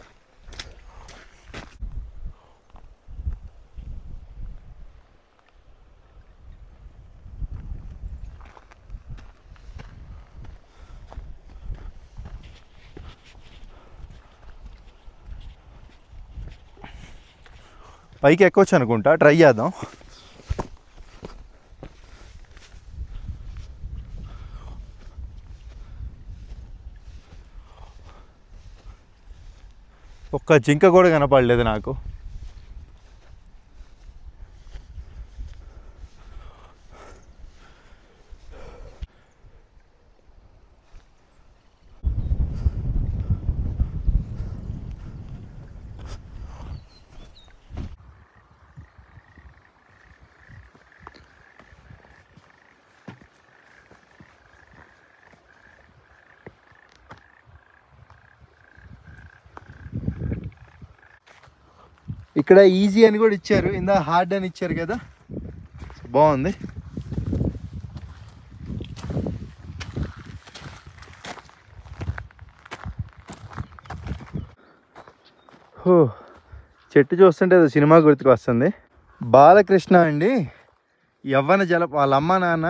పైకి ఎక్కొచ్చు అనుకుంటా, ట్రై చేద్దాం. ఒక్క జింక కూడా కనపడలేదు నాకు. ఇక్కడ ఈజీ అని కూడా ఇచ్చారు, ఇందా హార్డ్ అని ఇచ్చారు కదా, బాగుంది. చెట్టు చూస్తుంటే అది సినిమా గుర్తుకు వస్తుంది. బాలకృష్ణ అండి, వాళ్ళ అమ్మ నాన్న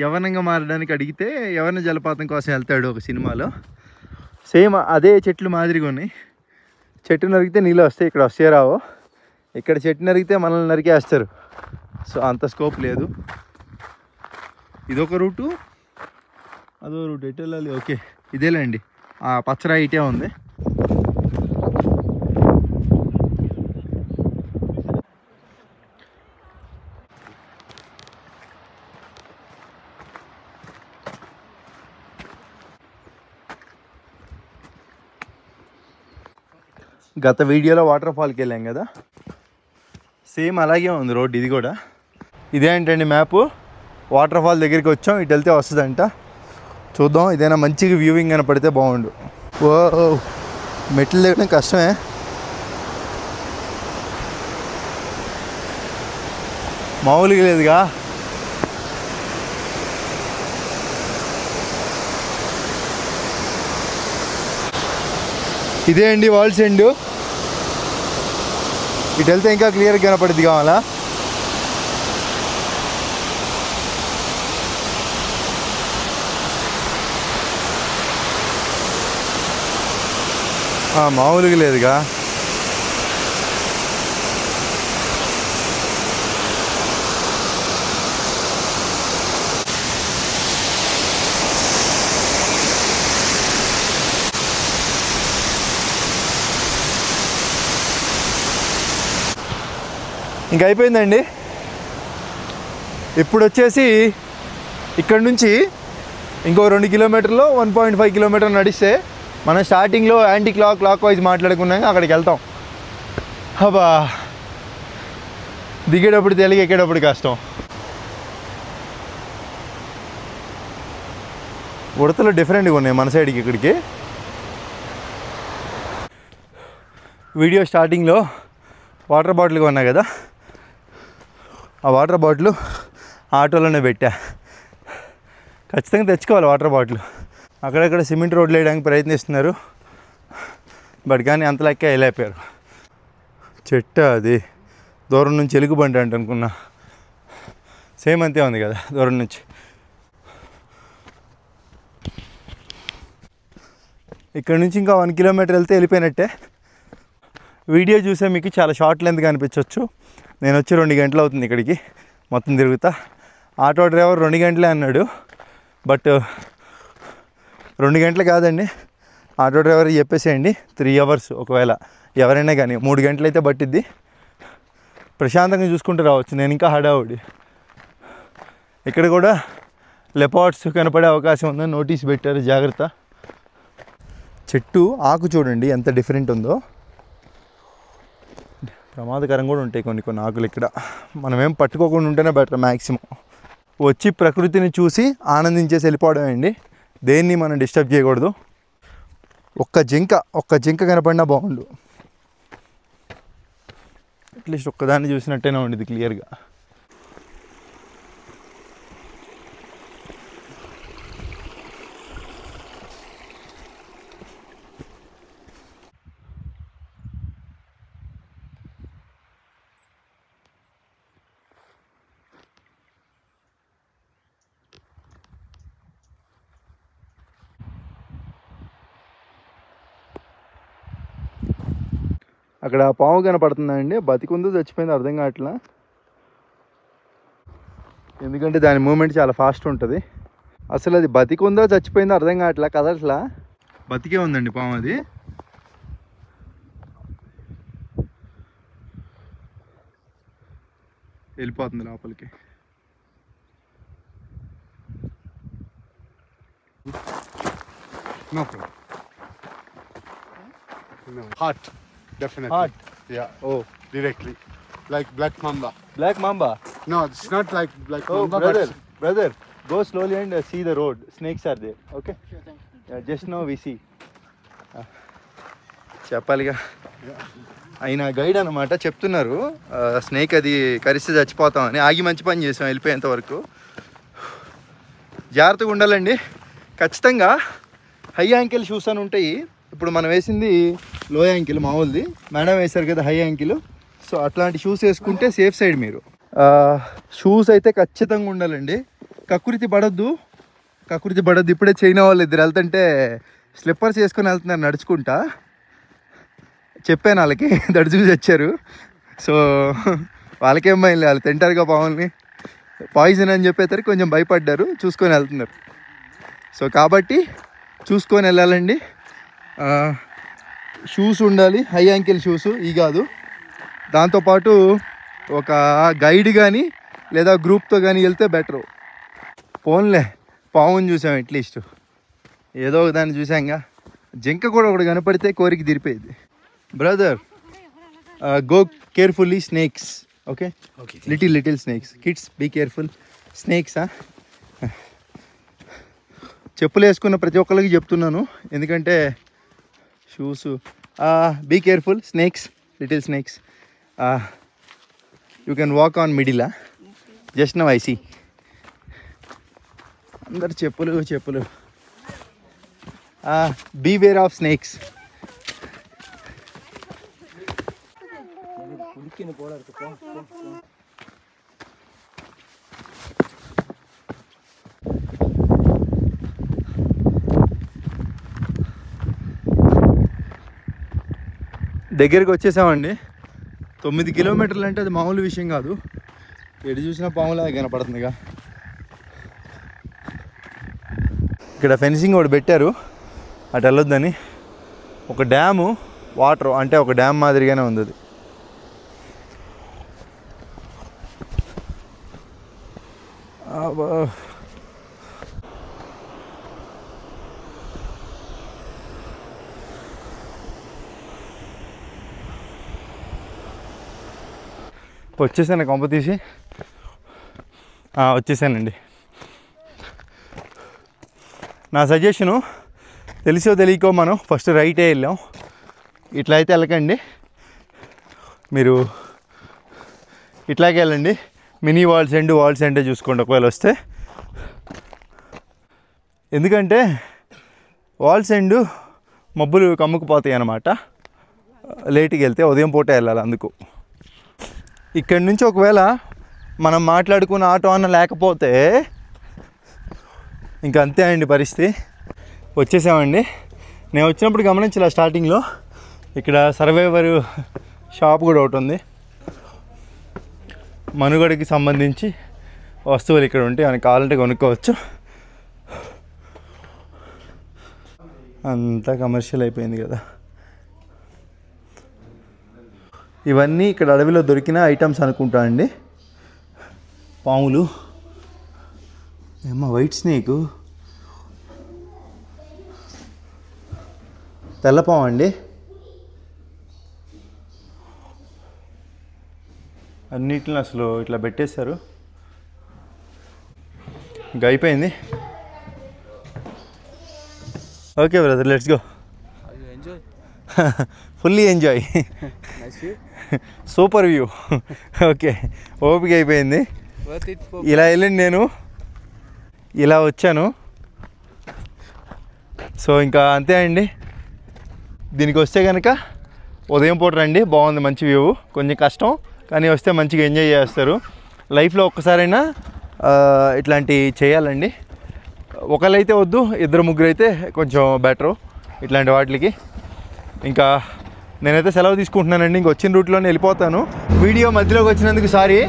యవ్వనంగా మారడానికి అడిగితే యవ్వన జలపాతం కోసం వెళ్తాడు ఒక సినిమాలో. సేమ్ అదే చెట్లు మాదిరిగా ఉన్నాయి. చెట్టు నరికితే నీళ్ళు వస్తాయి, ఇక్కడ వస్తే రావు. ఇక్కడ చెట్టు నరికితే మనల్ని నరికేస్తారు. సో అంత స్కోప్ లేదు. ఇదొక రూటు, అదో రూట్, ఎటు వెళ్ళాలి? ఓకే ఇదేలేండి, ఆ పచ్చరాయి ఇటే ఉంది. గత వీడియోలో వాటర్ ఫాల్కి వెళ్ళాం కదా, సేమ్ అలాగే ఉంది రోడ్ ఇది కూడా. ఇదేంటండి మ్యాపు, వాటర్ ఫాల్ దగ్గరికి వచ్చాం, ఇటు వెళ్తే వస్తుందంట. చూద్దాం, ఇదైనా మంచిగా వ్యూవింగ్ అని పడితే బాగుండు. ఓ మెట్లు దిగడం కష్టమే. మామూలుగా లేదుగా. ఇదే అండి వాల్స్ ఎండ్. ఇటు వెళ్తే ఇంకా క్లియర్గా కనపడుద్ది. కావాలా? మామూలుగా లేదుగా. ఇంక అయిపోయిందండి. ఇప్పుడు వచ్చేసి ఇక్కడ నుంచి ఇంకో 2 కిలోమీటర్లు 1.5 కిలోమీటర్ నడిస్తే మనం స్టార్టింగ్లో యాంటీ క్లాక్ వైజ్ మాట్లాడుకున్నాక అక్కడికి వెళ్తాం. అబ్బా, దిగేటప్పుడు తెలుగు, ఎక్కేటప్పుడు కష్టం. ఉడతలు డిఫరెంట్గా ఉన్నాయి మన సైడ్కి ఇక్కడికి. వీడియో స్టార్టింగ్లో వాటర్ బాటిల్ కొన్నా కదా, ఆ వాటర్ బాటిల్ ఆటోలోనే పెట్టా. ఖచ్చితంగా తెచ్చుకోవాలి వాటర్ బాటిల్. అక్కడక్కడ సిమెంట్ రోడ్లు వేయడానికి ప్రయత్నిస్తున్నారు, బట్ కానీ అంత లెక్క వెళ్ళైపోయారు. చెట్టు అది దూరం నుంచి ఎలుగుబంటి అంటే అనుకున్నా, సేమ్ అంతే ఉంది కదా దూరం నుంచి. ఇక్కడ నుంచి ఇంకా 1 కిలోమీటర్ వెళ్తే వెళ్ళిపోయినట్టే. వీడియో చూసే మీకు చాలా షార్ట్ లెంత్గా అనిపించవచ్చు. నేను వచ్చి 2 గంటలు అవుతుంది ఇక్కడికి మొత్తం తిరుగుతా. ఆటో డ్రైవర్ 2 గంటలే అన్నాడు, బట్ 2 గంటలు కాదండి, ఆటో డ్రైవర్ చెప్పేసేయండి 3 అవర్స్. ఒకవేళ ఎవరైనా కానీ 3 గంటలు అయితే పట్టిద్ది. ప్రశాంతంగా చూసుకుంటూ రావచ్చు. నేను ఇంకా హడావుడి. ఇక్కడ కూడా లెపార్డ్స్ కనపడే అవకాశం ఉందని నోటీస్ పెట్టారు, జాగ్రత్త. చెట్టు ఆకు చూడండి ఎంత డిఫరెంట్ ఉందో. ప్రమాదకరం కూడా ఉంటాయి కొన్ని ఆకులు ఇక్కడ. మనమేం పట్టుకోకుండా ఉంటేనే బెటర్. మ్యాక్సిమం వచ్చి ప్రకృతిని చూసి ఆనందించేసి వెళ్ళిపోవడం అండి. దేన్ని మనం డిస్టర్బ్ చేయకూడదు. ఒక్క జింక కనపడినా బాగుండు. అట్లీస్ట్ ఒక్కదాన్ని చూసినట్టేనే ఉండేది క్లియర్గా. అక్కడ పాము కనపడుతుందండి, బతికుందో చచ్చిపోయిందో అర్థం కావట్లా. ఎందుకంటే దాని మూమెంట్ చాలా ఫాస్ట్ ఉంటుంది. అసలు అది బతికుందో చచ్చిపోయిందో అర్థం కావట్లా, కదట్లా. బతికే ఉందండి పాము. అది వెళ్ళిపోతుంది లోపలికి. No problem. No. Heart, definitely. Heart? Yeah. Oh, Directly. Like black mamba. black mamba. No, it's not like black Oh, mamba. brother, go slowly and see the road. Snakes are there. Okay. Sure, thank you. Yeah, just now we see. చెప్పాలిగా. ఆయన guide అనమాట, చెప్తున్నారు snake అది కరిస్తే చచ్చిపోతామని. ఆగి మంచి పని చేసాం వెళ్ళిపోయేంత వరకు. జాగ్రత్తగా ఉండాలండి. ఖచ్చితంగా హై యాంకిల్ షూస్ అని ఉంటాయి. ఇప్పుడు మనం వేసింది లో యాంకిల్ మామూలుది, మేడం వేశారు కదా హై యాంకిల్. సో అట్లాంటి షూస్ వేసుకుంటే సేఫ్ సైడ్ మీరు. షూస్ అయితే ఖచ్చితంగా ఉండాలండి. కకృతి పడద్దు. ఇప్పుడే చైనా వాళ్ళు 2 వెళ్తుంటే స్లిప్పర్స్ వేసుకొని వెళ్తున్నారు నడుచుకుంటా. చెప్పాను వాళ్ళకి, దడుచుకు తెచ్చారు. సో వాళ్ళకేం భయం లేదు, వాళ్ళు తింటారుగా పాముల్ని. పాయిజన్ అని చెప్పేసరికి కొంచెం భయపడ్డారు, చూసుకొని వెళ్తున్నారు. సో కాబట్టి చూసుకొని వెళ్ళాలండి. షూస్ ఉండాలి, హై యాంకిల్ షూస్. ఈ కాదు, దాంతోపాటు ఒక గైడ్ కానీ లేదా గ్రూప్తో కానీ వెళ్తే బెటరు. పోన్లే పావుని చూసాం, అట్లీస్ట్ ఏదో ఒక దాన్ని చూసాంగా. జింక కూడా ఒకటి కనపడితే కోరిక తీరిపోయింది. Brother, go carefully. Snakes, okay? Little snakes. Kids be careful. స్నేక్సా? చెప్పులు వేసుకున్న ప్రతి ఒక్కరికి చెప్తున్నాను, ఎందుకంటే shoes. Be careful. Snakes, little snakes. You can walk on middle. Just now I see అందరు చెప్పులు. Beware of snakes. దగ్గరికి వచ్చేసామండి. 9 కిలోమీటర్లు అంటే అది మామూలు విషయం కాదు. ఎటు చూసినా పాములా కనపడుతుందిగా. ఇక్కడ ఫెన్సింగ్ ఒకటి పెట్టారు అటు వెళ్ళొద్దని. ఒక డ్యాము వాటర్ అంటే ఒక డ్యామ్ మాదిరిగానే ఉంది అది. వచ్చేసాను కొంప తీసి. వచ్చేసానండి. నా సజెషను తెలిసో తెలియకో మనం ఫస్ట్ రైటే వెళ్ళాం. ఇట్లా అయితే వెళ్ళకండి, మీరు ఇట్లాగే వెళ్ళండి. మినీ వాల్స్ ఎండ్ చూసుకోండి ఒకవేళ వస్తే. ఎందుకంటే వాల్స్ ఎండ్ మబ్బులు కమ్ముకుపోతాయి అన్నమాట లేట్కి వెళ్తే. ఉదయం పూట వెళ్ళాలి అందుకు. ఇక్కడి నుంచి ఒకవేళ మనం మాట్లాడుకున్న ఆటో అన్న లేకపోతే ఇంకా అంతే అండి పరిస్థితి. వచ్చేసామండి. నేను వచ్చినప్పుడు గమనించలే స్టార్టింగ్లో. ఇక్కడ సర్వైవర్ షాప్ కూడా ఒకటి ఉంది. మనుగడకి సంబంధించి వస్తువులు ఇక్కడ ఉంటే మనకి కావాలంటే కొనుక్కోవచ్చు. అంతా కమర్షియల్ అయిపోయింది కదా. ఇవన్నీ ఇక్కడ అడవిలో దొరికిన ఐటమ్స్ అనుకుంటా అండి. పాములు ఏమో వైట్ స్నేక్, తెల్లపాము అండి. అన్నిటిని అసలు ఇట్లా పెట్టేశారు. ఇంకా అయిపోయింది. Okay brother, let's go. Fully enjoy. Super view. Okay, ఓపిక అయిపోయింది. ఇలా వెళ్ళండి, నేను ఇలా వచ్చాను. సో ఇంకా అంతే అండి. దీనికి వస్తే కనుక ఉదయం పూట రండి, బాగుంది, మంచి వ్యూ. కొంచెం కష్టం కానీ వస్తే మంచిగా ఎంజాయ్ చేస్తారు. లైఫ్లో ఒక్కసారైనా ఇట్లాంటివి చేయాలండి. ఒకళ్ళైతే వద్దు, 2-3 అయితే కొంచెం బెటరు ఇట్లాంటి వాటికి. ఇంకా నేనైతే సెలవు తీసుకుంటున్నానండి. ఇంక వచ్చిన రూట్లోనే వెళ్ళిపోతాను. వీడియో మధ్యలోకి వచ్చినందుకు సారీ.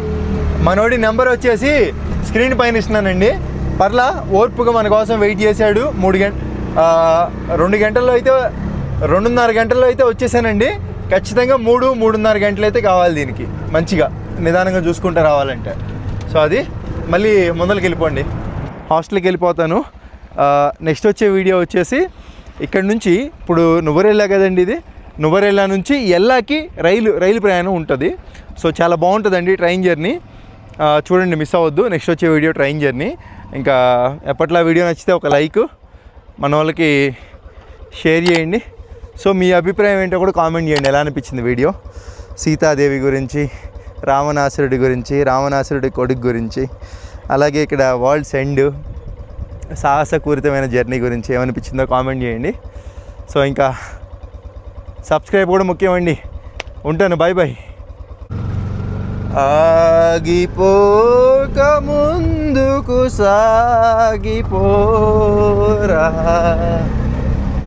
మనోడి నెంబర్ వచ్చేసి స్క్రీన్ పైన ఇస్తున్నానండి. పర్లా ఓర్పుగా మన కోసం వెయిట్ చేశాడు. 2 గంటల్లో అయితే 2.5 గంటల్లో అయితే వచ్చేసానండి. ఖచ్చితంగా 3-3.5 గంటలు అయితే కావాలి దీనికి. మంచిగా నిదానంగా చూసుకుంటూ రావాలంటే. సో అది మళ్ళీ ముందరికి వెళ్ళిపోండి. హాస్టల్కి వెళ్ళిపోతాను. నెక్స్ట్ వచ్చే వీడియో వచ్చేసి ఇక్కడ నుంచి ఇప్పుడు నువ్వరెల్లా కదండి, ఇది నువ్వరెల్లా నుంచి ఎల్లాకి రైలు ప్రయాణం ఉంటుంది. సో చాలా బాగుంటుందండి ట్రైన్ జర్నీ. చూడండి, మిస్ అవ్వద్దు. నెక్స్ట్ వచ్చే వీడియో ట్రైన్ జర్నీ. ఇంకా ఎప్పట్లా వీడియో నచ్చితే ఒక లైక్, మన వాళ్ళకి షేర్ చేయండి. సో మీ అభిప్రాయం ఏంటో కూడా కామెంట్ చేయండి. ఎలా అనిపించింది వీడియో? సీతాదేవి గురించి, రావణాసురుడి గురించి, రావణాసురుడి కొడుకు గురించి, అలాగే ఇక్కడ వరల్డ్స్ ఎండ్ సాహసపూరితమైన జర్నీ గురించి ఏమనిపించిందో కామెంట్ చేయండి. సో ఇంకా సబ్స్క్రైబ్ కూడా ముఖ్యమండి. ఉంటాను, బాయ్ బాయ్. ఆగిపోక ముందుకు సాగిపోరా.